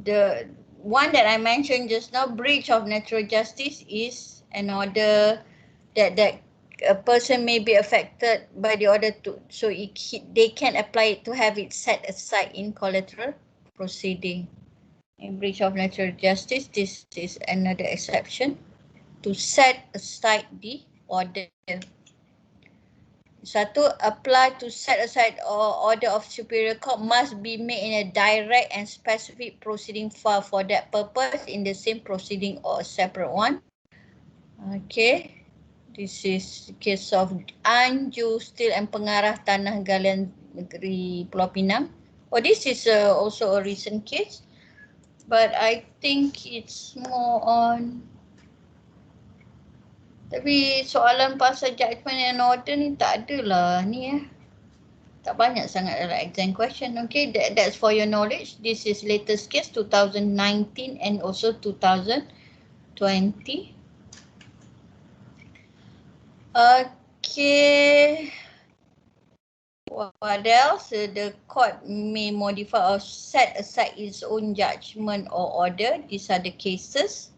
the one that I mentioned just now, breach of natural justice, is an order that a person may be affected by the order so they can apply it to have it set aside in collateral proceeding. In breach of natural justice, this is another exception to set aside the order. Satu, apply to set aside order of superior court must be made in a direct and specific proceeding file for that purpose in the same proceeding or a separate one. Okay. This is the case of Anju Steel and Pengarah Tanah Galian Negeri Pulau Pinang. This is also a recent case, but I think it's more on. Tapi soalan pasal judgment and order ni tak ada lah ni . Tak banyak sangat dalam exam question. Okay, that's for your knowledge. This is latest case 2019 and also 2020. Okay. What else? The court may modify or set aside its own judgment or order. These are the cases.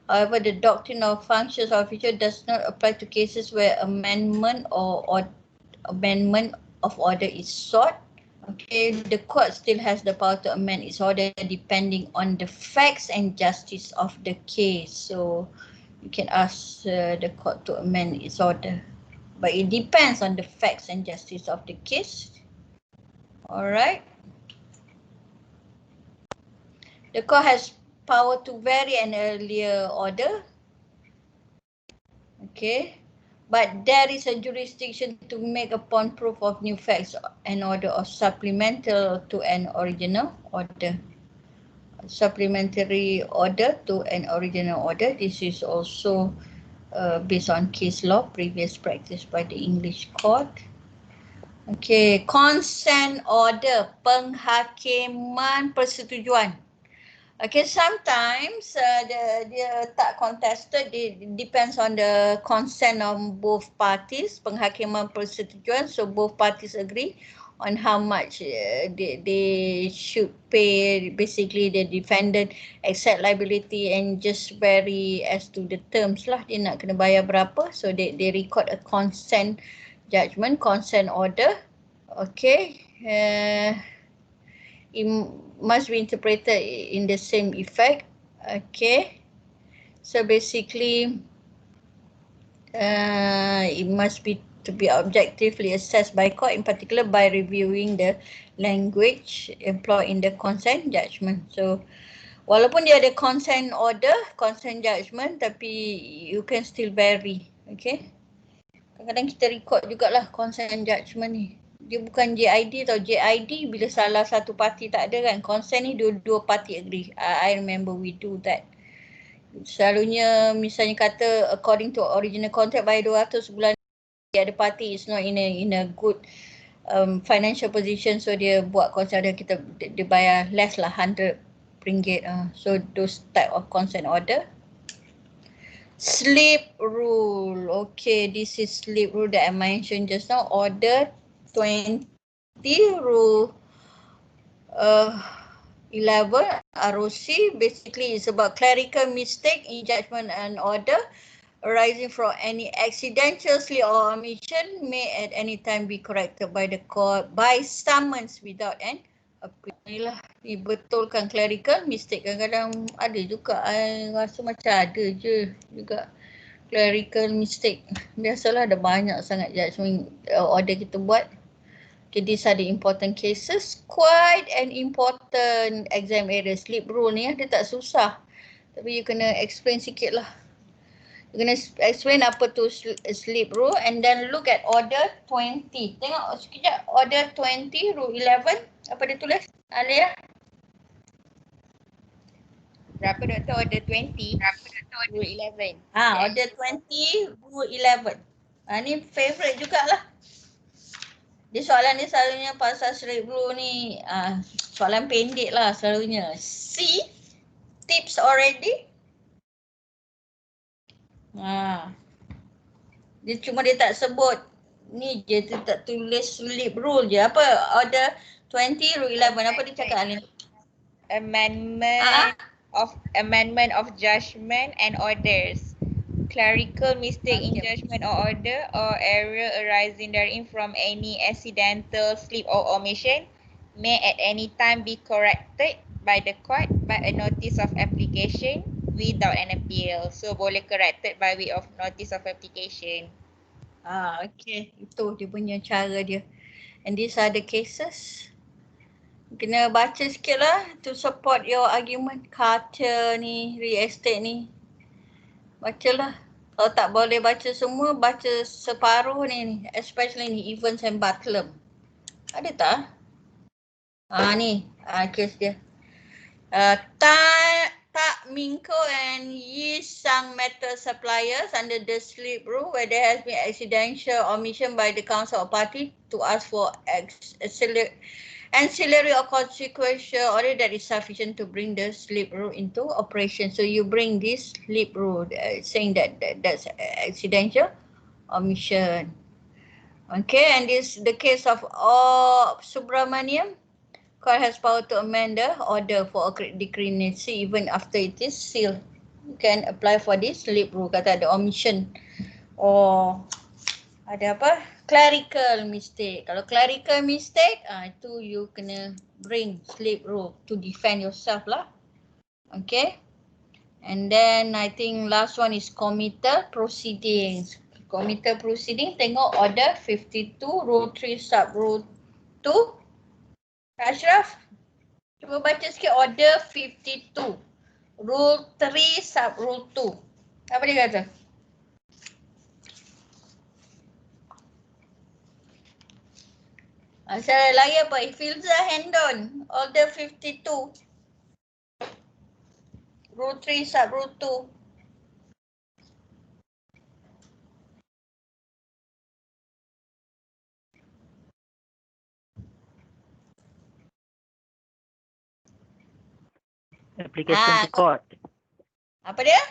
However, the doctrine of functions of official does not apply to cases where amendment or amendment of order is sought. Okay, the court still has the power to amend its order depending on the facts and justice of the case. So you can ask the court to amend its order, but it depends on the facts and justice of the case. All right. The court has power to vary an earlier order. Okay. But there is a jurisdiction to make upon proof of new facts an order of supplemental to an original order. Supplementary order to an original order. This is also based on case law, previous practice by the English court. Okay, consent order, penghakiman persetujuan. Okay, sometimes dia tak contested, it depends on the consent of both parties, penghakiman persetujuan, so both parties agree on how much they should pay, basically the defendant accept liability and just vary as to the terms lah, dia nak kena bayar berapa, so they record a consent judgment, consent order. Okay, it must be interpreted in the same effect. Okay, so basically it must be to be objectively assessed by court, in particular by reviewing the language employed in the consent judgment. So walaupun dia ada consent order, consent judgment, tapi you can still vary. Okay, kadang-kadang kita record jugalah consent judgment ni. Dia bukan JID tau. JID bila salah satu parti tak ada kan. Consent ni dua-dua parti agree. I remember we do that. Selalunya misalnya kata according to original contract bayar 200 sebulan, the other party is not in a good financial position, so dia buat consent order, dia bayar less lah, RM100. So those type of consent order. Slip rule. Okay, this is slip rule that I mentioned just now. Order 20 rule 11 ROC basically is about clerical mistake in judgment and order arising from any accidental slip or omission may at any time be corrected by the court by summons without an appeal. Inilah dibetulkan clerical mistake. Kadang-kadang ada juga, I rasa macam ada je juga clerical mistake. Biasalah ada banyak sangat judgment order kita buat. Okay, these are the important cases. Quite an important exam area. Slip rule ni dia tak susah, tapi you kena explain sikit lah. You kena explain apa tu slip rule and then look at order 20. Tengok sekejap order 20 rule 11. Apa dia tulis? Alia? Berapa doktor order 20? Rule 11. Order 20 rule 11. Ni favourite jugalah. Dia soalan dia selalunya pasal slip rule ni, soalan pendek lah selalunya. See? Tips already? Dia tak sebut ni je, dia tak tulis slip rule je. Apa order 20 rule 11, apa dia cakap ni? Amendment of judgment and orders. Clerical mistake in judgment or order or error arising therein from any accidental slip or omission may at any time be corrected by the court by a notice of application without an appeal. So boleh corrected by way of notice of application. Okay, itu dia punya cara dia. And these are the cases. Kena baca sikit lah to support your argument. Culture ni, real estate ni. Bacalah. Kalau tak boleh baca semua, baca separuh ni. Especially ni, Evans and Butler. Ada tak? Ni, case dia. Tak Minko and Yi Sang Metal Suppliers under the slip rule where there has been accidental omission by the counsel or party to ask for ancillary or consequential order that is sufficient to bring the slip rule into operation. So you bring this slip rule saying that's accidental omission. Okay, and this the case of Subramaniam. Court has power to amend the order for decreenacy even after it is sealed. You can apply for this slip rule. Kata ada omission or ada apa? Clerical mistake. Kalau clerical mistake, itu you kena bring slip rule to defend yourself lah. Okay. And then I think last one is committal proceedings. Committal proceeding, tengok order 52, rule 3 sub rule 2. Ashraf, cuba baca sikit order 52. Rule 3 sub rule 2. Apa dia kata? Saya lagi apa? Filza Hendon, order 52. Rule 3 sub rule 2. application to court. Apa dia?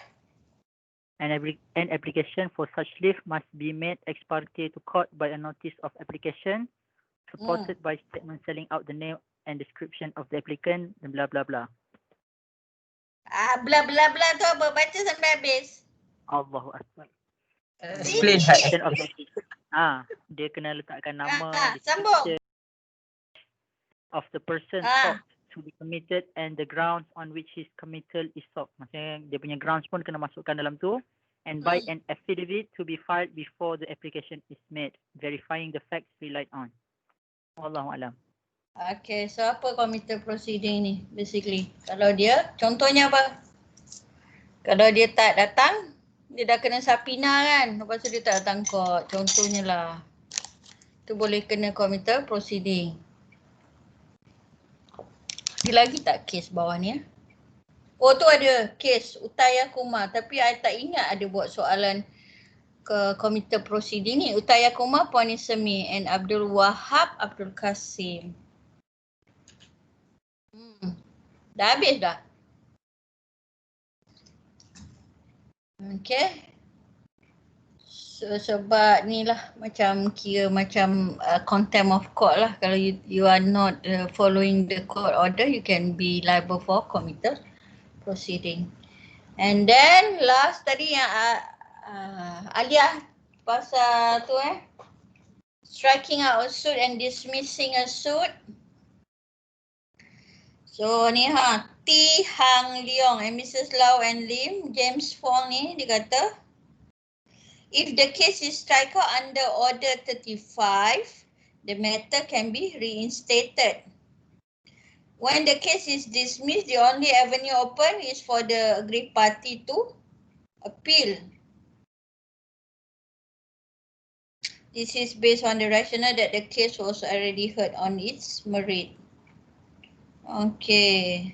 An application for such leave must be made ex parte to court by a notice of application supported by statement spelling out the name and description of the applicant dan bla bla bla. Bla bla bla tu apa? Baca sampai habis. Allahu Akbar. Explain Description of the dia kena letakkan nama, sambung. description of the person sought to be committed and the grounds on which his committal is sought. Maksudnya dia punya grounds pun kena masukkan dalam tu. And by an affidavit to be filed before the application is made, verifying the facts relied on. Wallahu alam. Okay, so apa committal proceeding ni basically? Kalau dia, contohnya apa? Kalau dia tak datang, dia dah kena sapina kan? Lepas tu dia tak datang court, contohnya lah. Tu boleh kena committal proceeding. Ada lagi tak kes bawah ni? Oh tu ada kes Utaya Kumar, tapi I tak ingat ada buat soalan ke committal proceeding ni. Utaya Kumar, Puan Isemi and Abdul Wahab Abdul Kasim. Dah habis dah? Okay. So, sebab ni lah macam kira macam contempt of court lah. Kalau you are not following the court order, you can be liable for committal proceeding. And then last tadi yang Alia pasal tu striking out a suit and dismissing a suit. So ni T. Hang Leong and Mrs. Lau and Lim, James Fong ni dia kata, if the case is strike out under order 35, the matter can be reinstated. When the case is dismissed, the only avenue open is for the aggrieved party to appeal. This is based on the rationale that the case was already heard on its merit. Okay.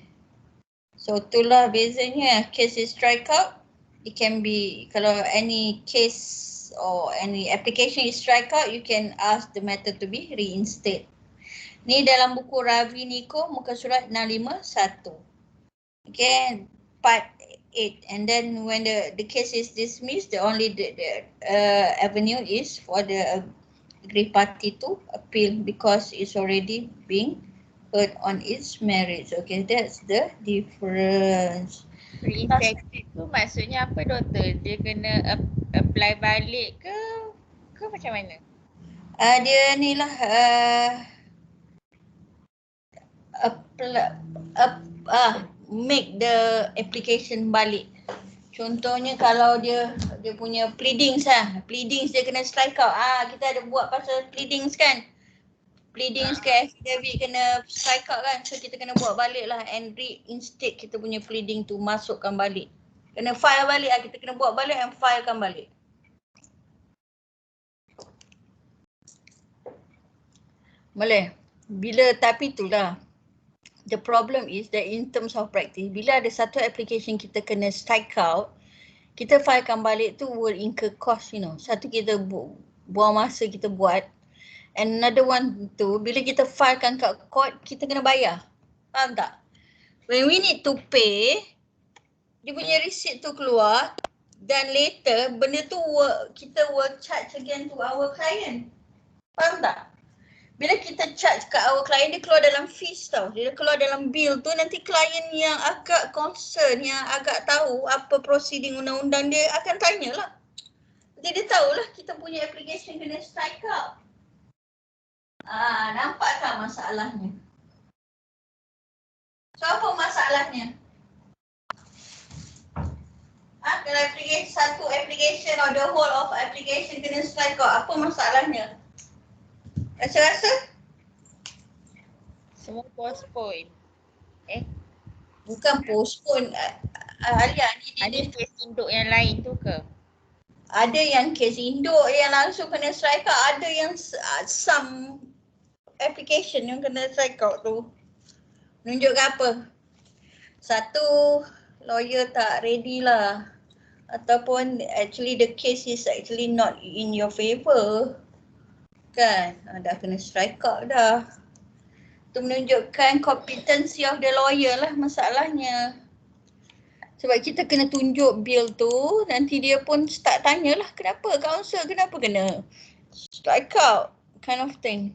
So itulah bezanya. Case is strike out. It can be, kalau any case or any application is strike out, you can ask the matter to be reinstated. Ni dalam buku Ravi Niko, muka surat 651. Okay, part 8. And then when the case is dismissed, the only avenue is for the aggrieved party to appeal because it's already being heard on its merits. Okay, that's the difference. Reinstated tu maksudnya apa, doktor? Dia kena apply balik ke macam mana? Dia ni lah make the application balik. Contohnya kalau dia punya pleadings pleadings dia kena strike out. Kita ada buat pasal pleadings kan. Pleadings ke affidavit kena strike out kan. So kita kena buat balik lah and reinstate kita punya pleading tu, masukkan balik. Kena file balik lah. Kita kena buat balik and filekan balik. Boleh. Bila tapi itulah. The problem is that in terms of practice, bila ada satu application kita kena strike out, kita filekan balik tu will incur cost, you know. Satu kita buang masa kita buat. And another one tu, bila kita filekan kat court, kita kena bayar. Faham tak? When we need to pay, dia punya receipt tu keluar dan later benda tu kita will charge again to our client. Faham tak? Bila kita charge kat our client, dia keluar dalam fees tau. Dia keluar dalam bill tu, nanti klien yang agak concern, yang agak tahu apa proceeding undang-undang dia akan tanyalah. Jadi dia tahulah kita punya application kena strike out. Nampak tak masalahnya? So apa masalahnya? Kalau satu application or the whole of application kena strike out, apa masalahnya? Rasa-rasa? Semua postpone. Bukan postpone. Alia ni ada kes induk yang lain tu ke? Ada yang kes induk yang langsung kena strike out, ada yang some application yang kena strike out tu. Menunjukkan apa? Satu, lawyer tak ready lah. Ataupun actually the case is actually not in your favour. Kan? Dah kena strike out dah. Itu menunjukkan competency of the lawyer lah masalahnya. Sebab kita kena tunjuk bil tu, nanti dia pun start tanyalah kenapa counsel, kenapa kena strike out kind of thing.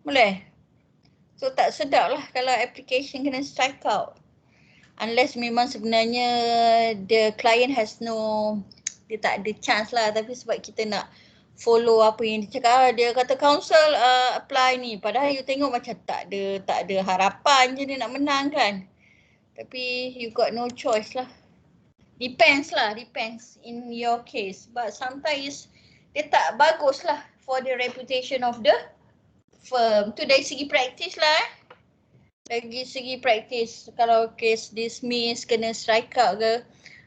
Boleh? So tak sedap lah kalau application kena strike out. Unless memang sebenarnya the client has no, dia tak ada chance lah, tapi sebab kita nak follow apa yang dia cakap, dia kata counsel apply ni, padahal you tengok macam tak ada harapan je dia nak menang kan. Tapi you got no choice lah. Depends in your case. But sometimes dia tak bagus lah for the reputation of the firm. Tu dari segi praktis lah Dari segi praktis, kalau case dismiss, kena strike out ke.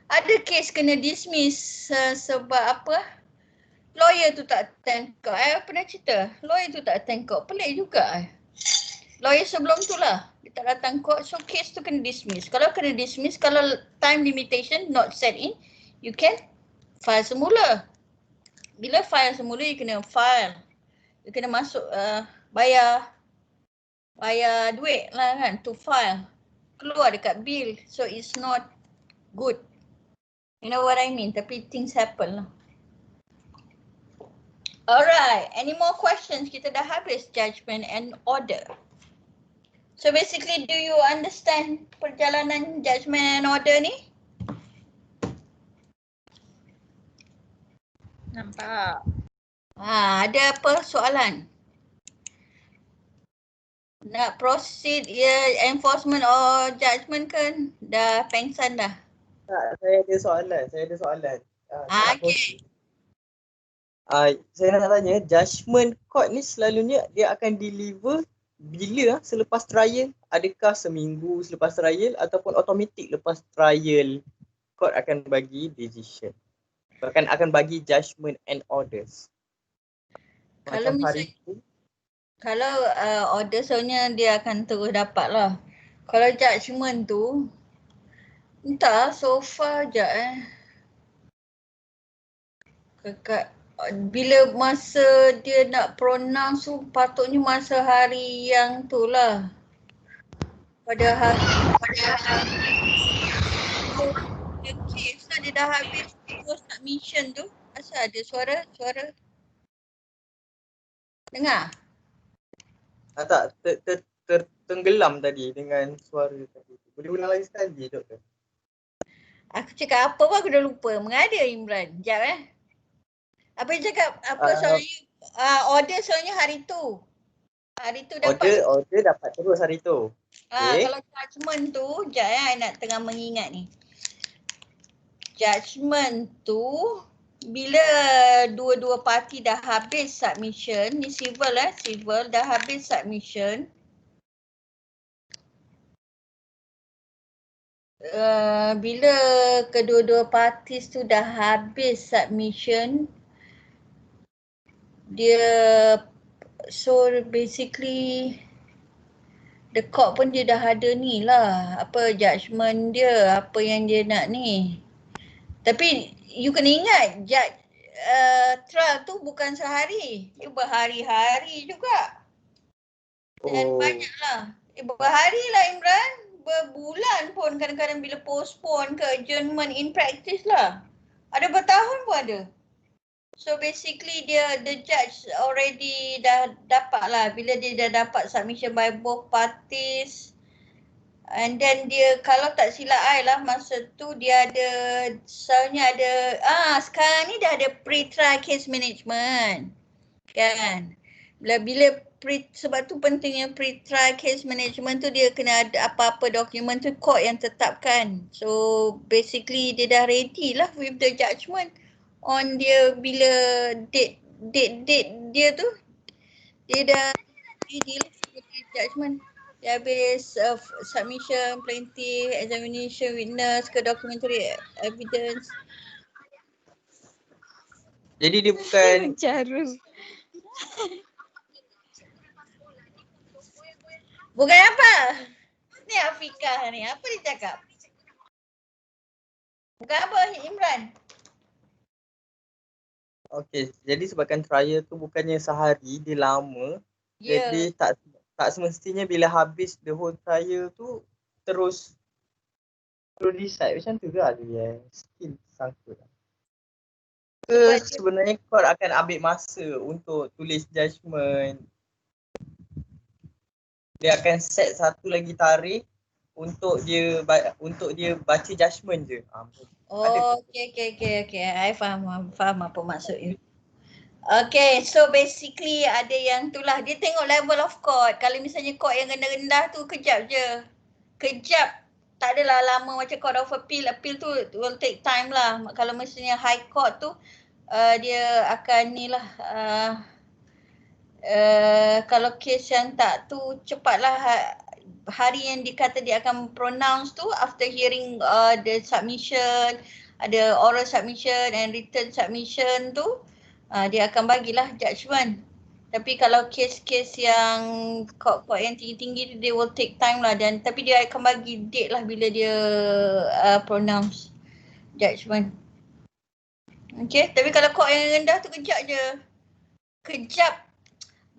Ada case kena dismiss sebab apa? Lawyer tu tak attend court. Pernah cerita? Lawyer tu tak attend court. Pelik juga. Lawyer sebelum tu lah. Dia tak datang court. So case tu kena dismiss. Kalau kena dismiss, kalau time limitation not set in, you can file semula. Bila file semula, you kena file. You kena masuk, bayar duit lah kan to file. Keluar dekat bill. So it's not good. You know what I mean? Tapi things happen lah. Alright, any more questions? Kita dah habis judgment and order. So basically, do you understand perjalanan judgment and order ni? Nampak. Ada apa soalan? Nak proceed enforcement or judgment kan? Dah pengsan dah? Tak, saya ada soalan. Okay. Saya nak tanya, judgment court ni selalunya dia akan deliver bila selepas trial? Adakah seminggu selepas trial ataupun automatik lepas trial court akan bagi decision? Bahkan akan bagi judgment and orders. Kalau Macam hari misalnya, tu. kalau order sebenarnya dia akan terus dapat lah. Kalau judgment tu, entah so far je bila masa dia nak pronounce tu patutnya masa hari yang tu lah. Pada hari the case lah, dia dah habis submission tu. Asal ada suara? Dengar? Tak, tenggelam tadi dengan suara tadi. Boleh ulang lagi sekali, doktor? Aku cakap apa pun aku dah lupa. Mengada Imran? Sekejap Apa yang cakap? Apa soalnya? Order soalnya hari tu. Hari tu dapat. Order dapat terus hari tu. Okay. Kalau judgment tu, sekejap I nak tengah mengingat ni. Judgment tu, bila dua-dua parti dah habis submission, ni civil civil dah habis submission. Bila kedua-dua parti tu dah habis submission, dia so basically the court pun dia dah ada ni lah, apa judgment dia, apa yang dia nak ni. Tapi you kena ingat trial tu bukan sehari, dia berhari-hari juga. Dan banyaklah. Berhari lah Imran, berbulan pun kadang-kadang bila postpone ke adjournment in practice lah. Ada bertahun pun ada. So basically the judge already dah dapat lah, bila dia dah dapat submission by both parties. And then dia, kalau tak silap I lah, masa tu dia ada, soalnya ada, sekarang ni dah ada pre-trial case management. Kan? Bila sebab tu pentingnya pre-trial case management tu, dia kena ada apa-apa dokumen tu court yang tetapkan. So basically dia dah ready lah with the judgment on dia, bila date dia tu, dia dah ready lah with the judgment. Dia habis submission, plaintiff, examination, witness ke documentary evidence. Jadi dia bukan Bukan apa? Ni Afiqah ni, apa dia cakap? Bukan apa Imran? Okey, jadi sebabkan trial tu bukannya sehari, dia lama. Ya. Jadi tak semestinya bila habis the whole trial tu terus decide macam tu ke ada yang skill sangkut. Ke sebenarnya court akan ambil masa untuk tulis judgement. Dia akan set satu lagi tarikh untuk dia baca judgement je. Oh, okay. I faham apa maksud you. Okay, so basically ada yang tu lah. Dia tengok level of court. Kalau misalnya court yang rendah-rendah tu kejap je. Kejap. Tak adalah lama macam court of appeal. Appeal tu will take time lah. Kalau misalnya high court tu dia akan ni lah. Kalau kes yang tak tu cepatlah hari yang dikata dia akan pronounce tu after hearing the submission, ada oral submission and written submission tu dia akan bagilah judgement. Tapi kalau kes-kes yang court yang tinggi-tinggi dia will take time lah dan tapi dia akan bagi date lah bila dia pronounce judgement. Okay, tapi kalau court yang rendah tu kejap je. Kejap.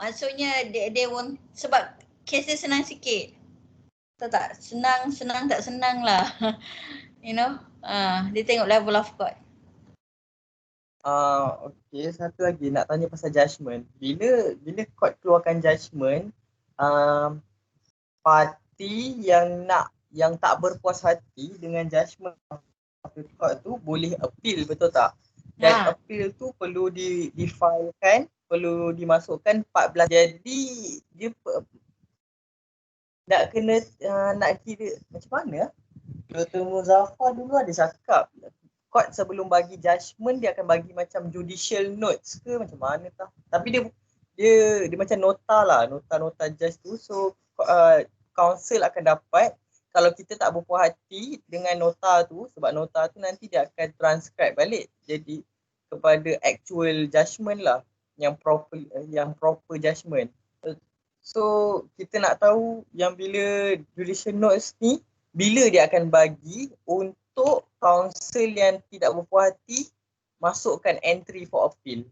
Maksudnya they won't, sebab kes dia senang sikit. Tahu tak? Senang tak senang lah. You know, dia tengok level of court. Okay, satu lagi nak tanya pasal judgement. Bila court keluarkan judgement, parti yang tak berpuas hati dengan judgement court tu boleh appeal, betul tak? Dan appeal tu perlu difilekan, perlu dimasukkan 14. Jadi dia nak kena nak kira macam mana? Dr. Muzaffar dulu ada cakap court sebelum bagi judgement dia akan bagi macam judicial notes ke macam mana tah. Tapi dia macam nota lah, nota judge tu. So counsel akan dapat kalau kita tak berpuas hati dengan nota tu, sebab nota tu nanti dia akan transcribe balik jadi kepada actual judgement lah, yang proper judgement. So kita nak tahu yang bila judicial notes ni bila dia akan bagi untuk counsel yang tidak berpuas hati masukkan entry for appeal.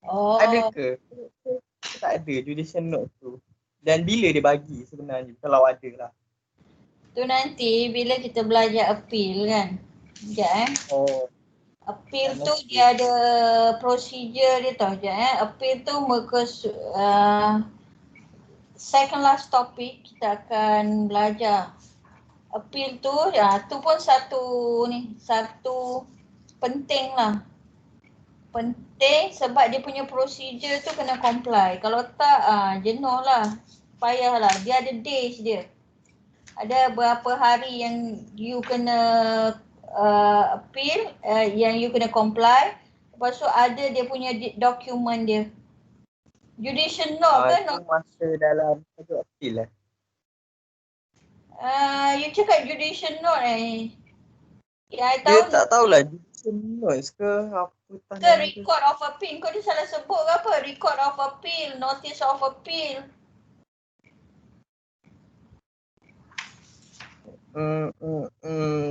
Ada ke? Tak ada judicial notes tu. Dan bila dia bagi sebenarnya kalau ada lah. Tu nanti bila kita belajar appeal kan. Sekejap appeal tu dia ada procedure dia tau. Sekejap appeal tu second last topic kita akan belajar. Appeal tu, tu pun satu penting lah. Penting sebab dia punya procedure tu kena comply. Kalau tak, jenuh lah. Payah lah. Dia ada days dia. Ada berapa hari yang you kena appeal, yang you kena comply. Lepas tu ada dia punya dokumen dia. Judicial note kan? Itu masa dalam appeal lah. You cakap judicial note I tahu. Dia tak tahulah judicial notes ke apa. Ke record of appeal. Kau dia salah sebut ke apa? Record of appeal, notice of appeal.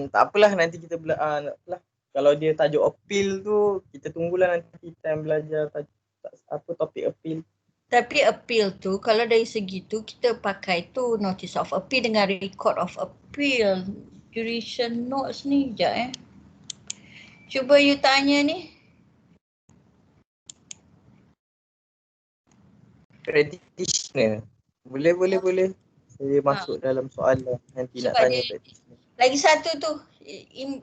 Tak apalah nanti kita kalau dia tajuk appeal tu kita tunggulah nanti time belajar apa topik appeal. Tapi appeal tu kalau dari segi tu kita pakai tu notice of appeal dengan record of appeal. Judicial notes ni sekejap Cuba you tanya ni. Practitioner. Boleh. Saya masuk dalam soalan nanti sebab nak tanya practitioner. Lagi satu tu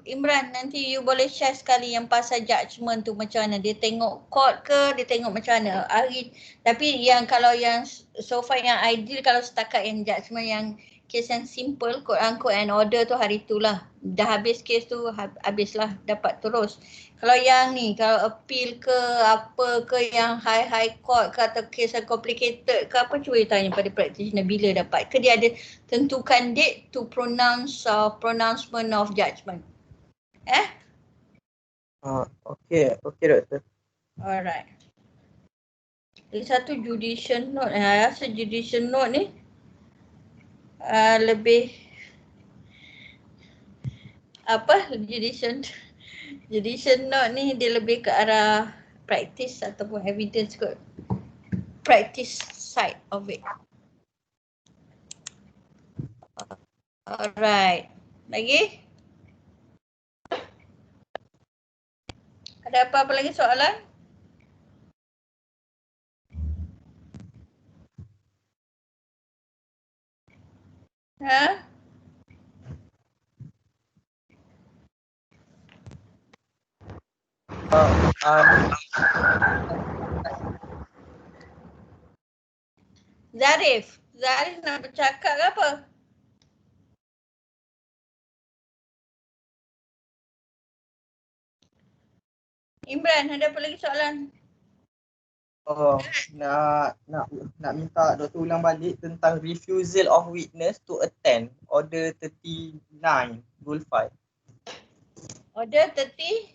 Imran, nanti you boleh share sekali yang pasal judgement tu macam mana. Dia tengok court ke, dia tengok macam mana. Tapi yang kalau yang so far yang ideal kalau setakat yang judgement yang kes yang simple, quote unquote and order tu hari tu lah. Dah habis kes tu, habislah dapat terus. Kalau yang ni, kalau appeal ke apa ke yang high court ke atau kes yang complicated ke apa, cuba you tanya pada practitioner bila dapat. Ke dia ada tentukan date to pronouncement of judgment. Okay doktor. Alright. Lagi satu judicial note. Rasa judicial note ni lebih apa judicial note ni dia lebih ke arah practice ataupun evidence kot. Practice side of it. Alright. Lagi? Ada apa-apa lagi soalan? Ha? Zarif nak bercakap ke apa? Imran, ada apa lagi soalan? Oh, nak minta doktor ulang balik tentang refusal of witness to attend order 39 rule 5. Order 30?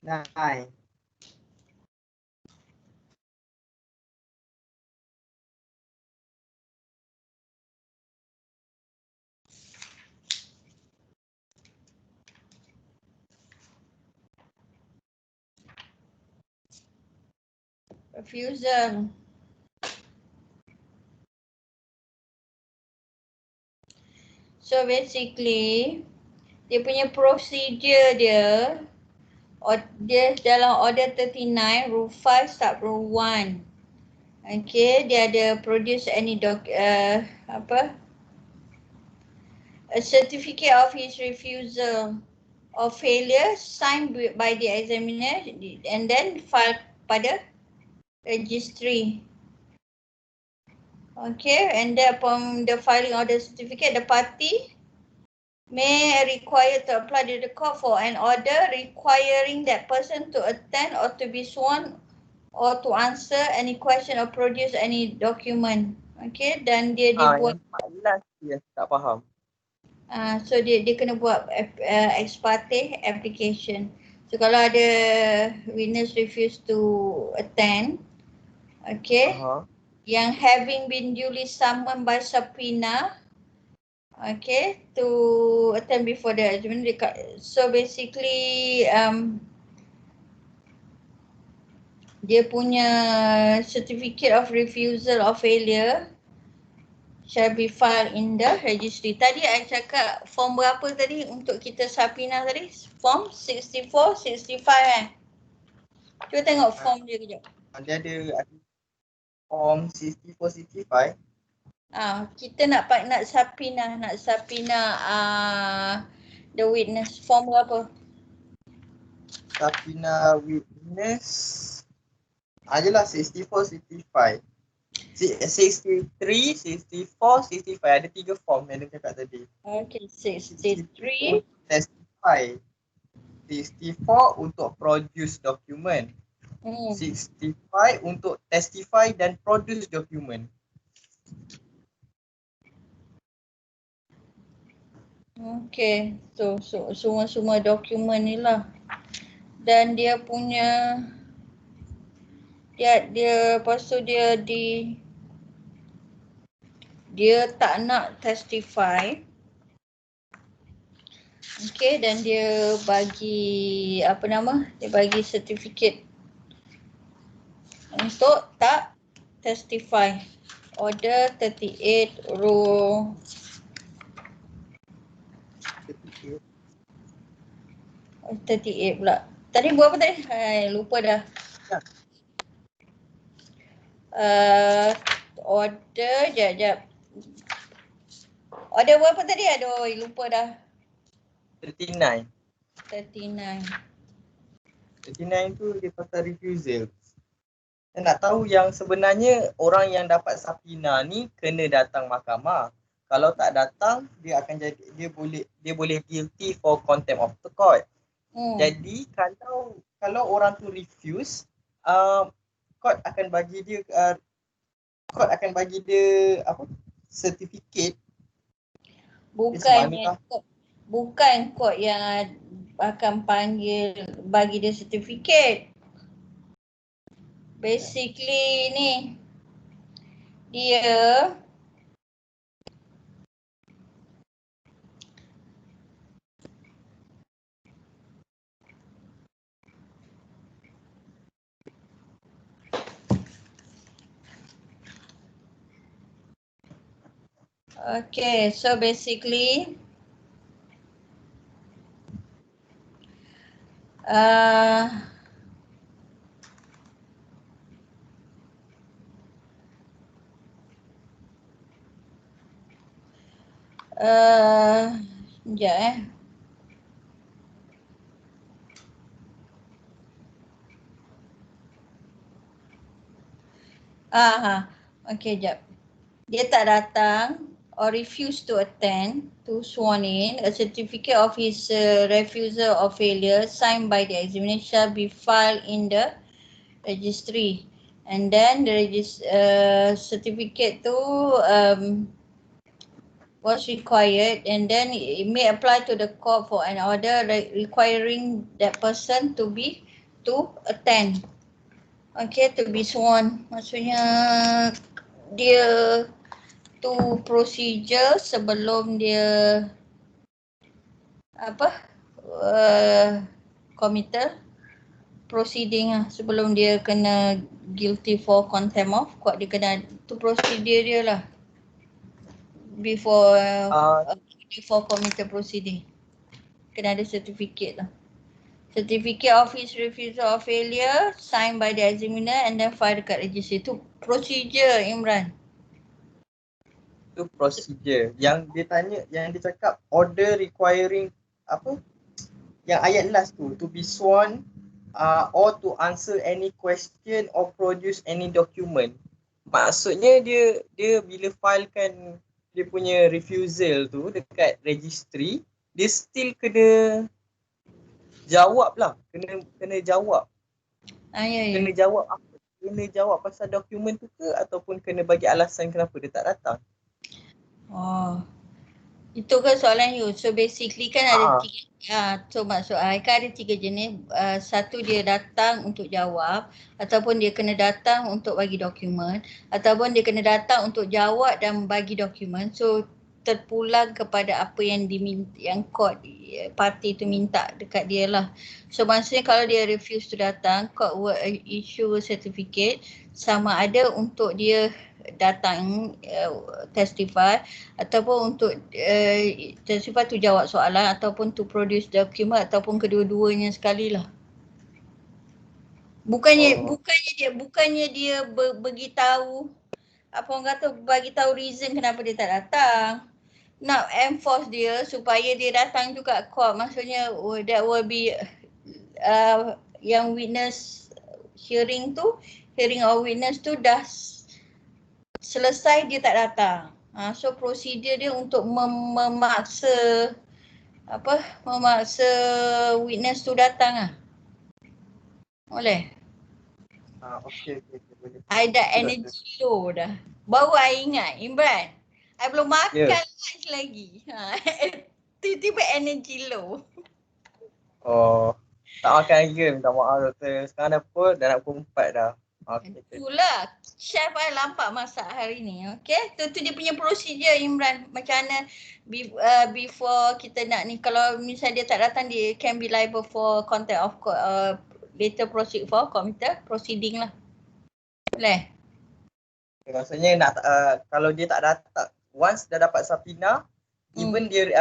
9. Refusal. So basically, dia punya procedure dia, dia dalam order 39, rule 5 start rule 1. Okay, dia ada produce any a certificate of his refusal or failure signed by the examiner and then file pada registry. Okay, and then upon the filing of the certificate, the party may require to apply to the court for an order requiring that person to attend or to be sworn or to answer any question or produce any document. Okay, dan dia buat Yang 14 dia tak faham. so dia kena buat ex parte application. So kalau ada witness refuse to attend, okay, yang having been duly summoned by subpoena, okay, to attend before the judgment. So basically, dia punya certificate of refusal or failure shall be filed in the registry. Tadi I cakap form berapa tadi untuk kita subpoena tadi? Form 64, 65 Cuba tengok form dia kejap. Dia ada form 64, 65. Kita nak subpoena the witness. Form berapa? Subpoena witness ajalah 64, 65. 63, 64, 65. Ada 3 form yang dia cakap tadi. Okay, 63. Testify. 64 untuk produce document. 65 untuk testify dan produce document. Okay, so semua dokumen ni lah. Dan dia punya dia lepas tu dia tak nak testify. Okay, dan dia bagi dia bagi certificate untuk tak testify. Order 38 rule 38 pula. Tadi buat apa tadi? Lupa dah. Order, jap. Order berapa tadi? Aduh, lupa dah. 39. 39 tu dia pasal refusal. Saya nak tahu yang sebenarnya orang yang dapat subpoena ni kena datang mahkamah. Kalau tak datang, dia akan jadi dia boleh guilty for contempt of the court. Jadi kalau orang tu refuse, court akan bagi dia certificate. Bukan court yang akan bagi dia certificate. Basically ni dia Okay, so basically sekejap okay, sekejap. Dia tak datang or refuse to attend to sworn in, a certificate of his refusal or failure signed by the examiner shall be filed in the registry. And then the certificate tu was required, and then it may apply to the court for an order requiring that person to attend. Okay, to be sworn. Maksudnya dia tu procedure sebelum dia committal proceeding lah, sebelum dia kena guilty for contempt of court, dia kena tu prosedur dia lah before committal proceeding. Kena ada certificate lah. Certificate of his refusal or failure signed by the examiner and then file dekat registry. Tu procedure, Imran. Tu procedure. Yang dia tanya, yang dia cakap order requiring apa? Yang ayat last tu, to be sworn or to answer any question or produce any document. Maksudnya dia bila filekan dia punya refusal tu dekat registry, dia still kena jawab lah. Kena jawab. Ya. Kena jawab apa? Kena jawab pasal dokumen tu ke ataupun kena bagi alasan kenapa dia tak datang? Itu kan soalan you. So basically kan ada tiga, so maksud kan ada tiga jenis. Satu dia datang untuk jawab, ataupun dia kena datang untuk bagi dokumen, ataupun dia kena datang untuk jawab dan bagi dokumen. So terpulang kepada apa yang diminta, yang court parti tu minta dekat dia lah. So maksudnya kalau dia refuse to datang, court will issue a certificate sama ada untuk dia datang testify ataupun untuk testify tu jawab soalan ataupun to produce document ataupun kedua-duanya sekali lah. Bukannya dia beritahu apa orang kata, bagi tahu reason kenapa dia tak datang. Nak enforce dia supaya dia datang juga court. Maksudnya that will be yang witness hearing or witness tu dah selesai, dia tak datang. So prosedur dia untuk memaksa witness tu datang lah. Boleh? Okay, boleh. I dah energy low dah. Baru I ingat, Imran. I belum makan lunch lagi. Tiba-tiba energy low. Tak makan lagi, minta maaf doktor. Sekarang dah pukul, dah nak pukul 4 dah. Itulah, chef I lampak masak hari ni. Okay, tu dia punya prosedur, Imran. Macam mana before kita nak ni, kalau misalnya dia tak datang, dia can be liable for contempt of court, later proceed for committal proceeding lah. Boleh? Maksudnya kalau dia tak datang, once dah dapat subpoena, even dia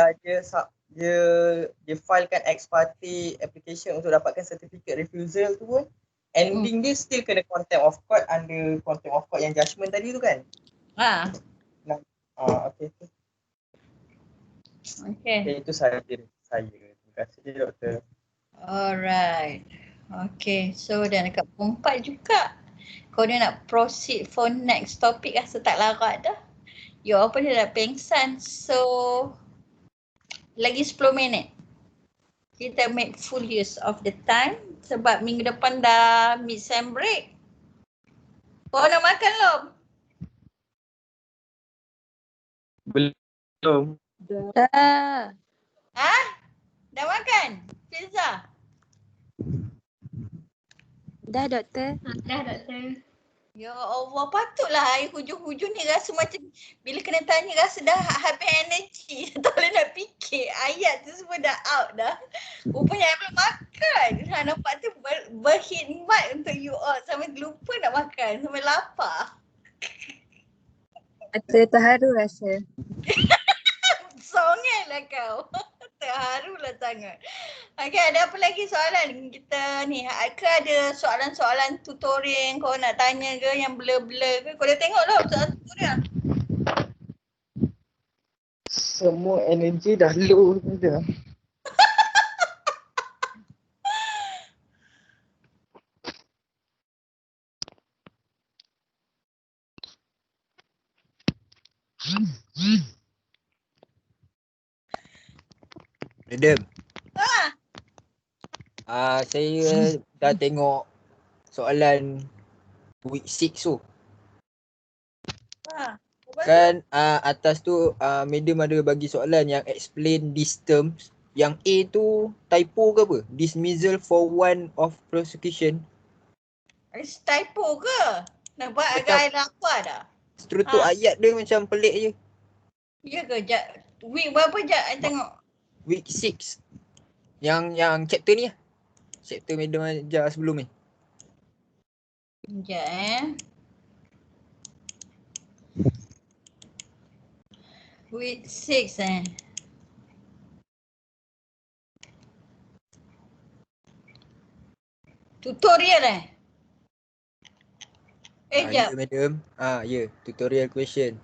filekan ex parte application untuk dapatkan certificate refusal tu pun, ending dia still kena contempt of court under contempt of court yang judgement tadi tu kan? Okay. Okay, itu saya. Terima kasih doktor. Alright. Okay, so dah dekat pukul 4 juga. Kau dia nak proceed for next topic, rasa tak larat dah. You apa dia dah pengsan. So lagi 10 minit. Kita make full use of the time sebab minggu depan dah mid-sem break. Kau nak makan belum? Belum. Dah. Dah makan? Pizza? Dah doktor. Dah doktor. Ya Allah, patutlah I hujung-hujung ni rasa macam bila kena tanya rasa dah habis energy. Tak boleh nak fikir. Ayat tu semua dah out dah. Rupanya I belum makan. Nampak tu berkhidmat untuk you all sampai lupa nak makan. Sampai lapar. Terharu rasa. Songel lah kau. Terharulah sangat. Okay, ada apa lagi soalan kita ni? Ke ada soalan-soalan tutorial yang kau nak tanya ke yang blur-blur ke? Kau dah tengok lah soalan tutorial. Semua energi dah low dah. Madam, Ha, saya dah tengok soalan week 6 tu. ha. Lepas tu? Kan atas tu madam ada bagi soalan yang explain these terms. Yang A tu typo ke apa? Dismissal for one of prosecution. Typo ke? Nampak Macam- agak air lapar dah. Struktur ayat dia macam pelik je. Ya ke? Week berapa Jad? I tengok. Week 6. Yang chapter ni lah. Chapter madam ajar sebelum ni. Sekejap Week 6 Tutorial Ya jap. madam. Ya, tutorial question.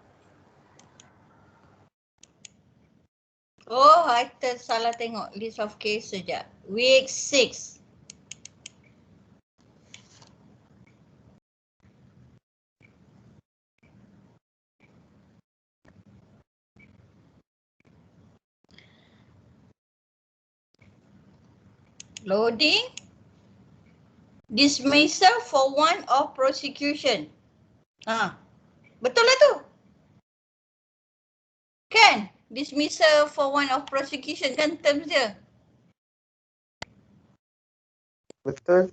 Oh, I salah tengok list of case sekejap. Week 6. Loading. Dismissal for one of prosecution. Betul lah tu. Kan? Dismissal for one of prosecution kan terms dia. Betul.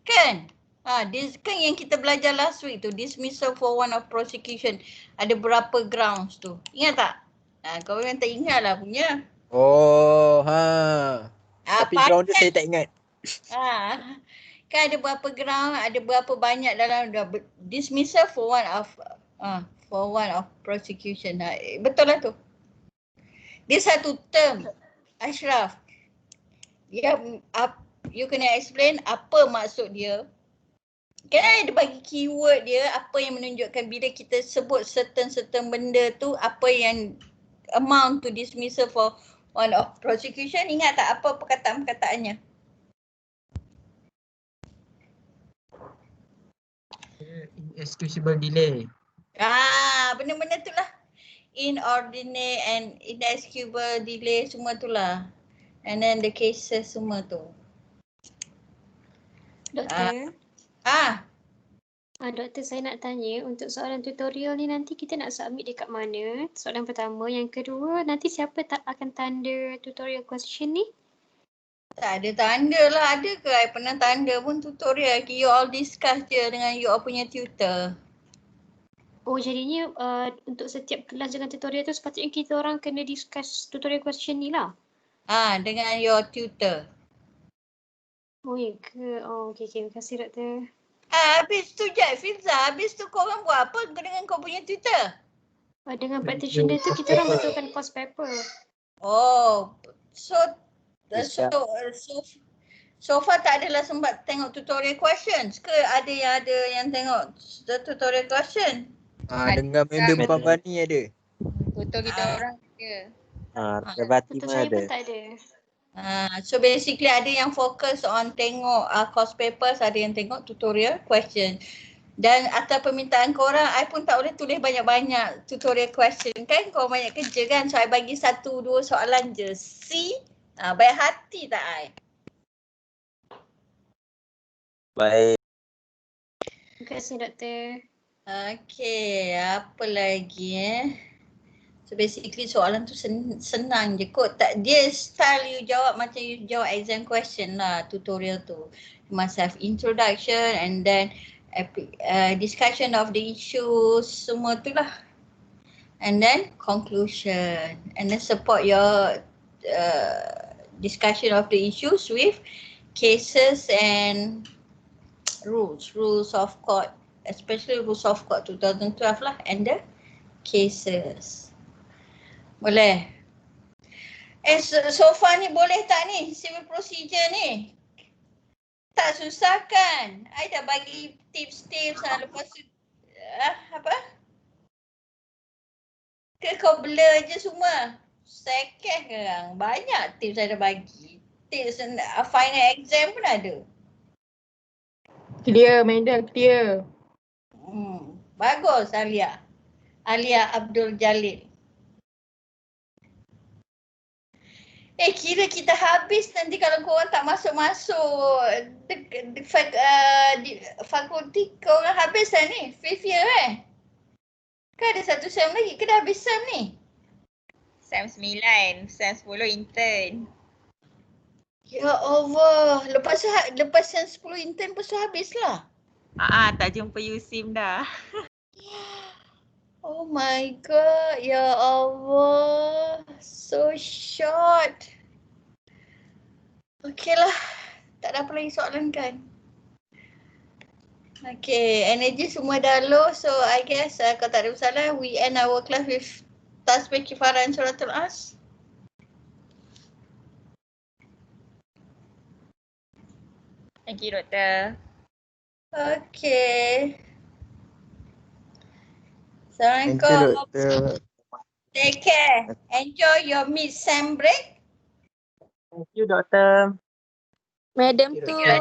Kan? Kan yang kita belajar last week tu, dismissal for one of prosecution. Ada berapa grounds tu. Ingat tak? Kau yang tak ingat lah punya. Oh, Tapi ground tu saya tak ingat. Kan ada berapa ground, ada berapa banyak dalam dismissal for one of prosecution. Betul lah tu. Dia satu term, Ashraf. You kena explain apa maksud dia. Kan ada bagi keyword dia, apa yang menunjukkan bila kita sebut certain benda tu, apa yang amount to dismissal for one of prosecution. Ingat tak apa perkataan-perkataannya? Inexcusable delay. Benda-benda tu lah. Inordinate and inexcusable delay semua tu lah. And then the cases semua tu. Doktor. Doktor, Saya nak tanya untuk soalan tutorial ni nanti kita nak submit dekat mana? Soalan pertama. Yang kedua, nanti siapa akan tanda tutorial question ni? tak ada tanda lah. Ada ke I pernah tanda pun tutorial? You all discuss je dengan you all punya tutor. Oh, jadinya untuk setiap kelas dengan tutorial tu sepatutnya kita orang kena discuss tutorial question ni lah? Dengan your tutor. Oh, ya ke? Oh, okay. Terima kasih, Doktor. Habis tu Filza, habis tu kau orang buat apa dengan kau punya tutor? Dengan practitioner tu kita orang betulkan course paper. Oh, so far tak adalah sempat tengok tutorial questions ke? Ada yang tengok tutorial question? Dengan madam Pambani ada. Tutor kita orang je. Rebati Untuk pun saya ada. pun tak ada. So basically ada yang fokus on tengok course papers, ada yang tengok tutorial question. Dan atas permintaan korang, I pun tak boleh tulis banyak-banyak tutorial question kan. Korang banyak kerja kan. So I bagi 1-2 soalan je. See? Baik hati tak I? Baik. Terima kasih, Doktor. Okay, apa lagi So basically soalan tu senang je kot. Dia style you jawab macam you jawab exam question lah, tutorial tu. You must have introduction and then discussion of the issues, semua tu lah. And then conclusion. And then support your discussion of the issues with cases and rules of court. Especially rules of court 2012 lah, and the cases. Boleh. So far ni boleh tak ni civil procedure ni? Tak susah kan? I dah bagi tips-tips lepas tu apa? Ke kau blur je semua? Sekeh korang. Banyak tips I dah bagi. Tips final exam pun ada. Clear, madam, clear. Bagus Alia. Alia Abdul Jalil. Kira kita habis nanti kalau korang tak masuk-masuk fakulti korang habis lah ni. 5th year Kan ada satu sem lagi ke dah habis sem ni? Sem 9, sem 10 intern. Ya Allah. Lepas sem 10 intern lepas tu habis lah. Tak jumpa Yusim dah. Oh my god, ya Allah. So short. Okay lah. Tak ada apa lagi soalan kan? Okay, energy semua dah low. So I guess kalau tak ada masalah, we end our class with tasbih kifarah dan suratul as. Thank you, Doktor. Okay. Thank you, Assalamualaikum. Doktor. Take care. Enjoy your mid-sem break. Thank you, Doktor. Madam Thank you, tu Doktor.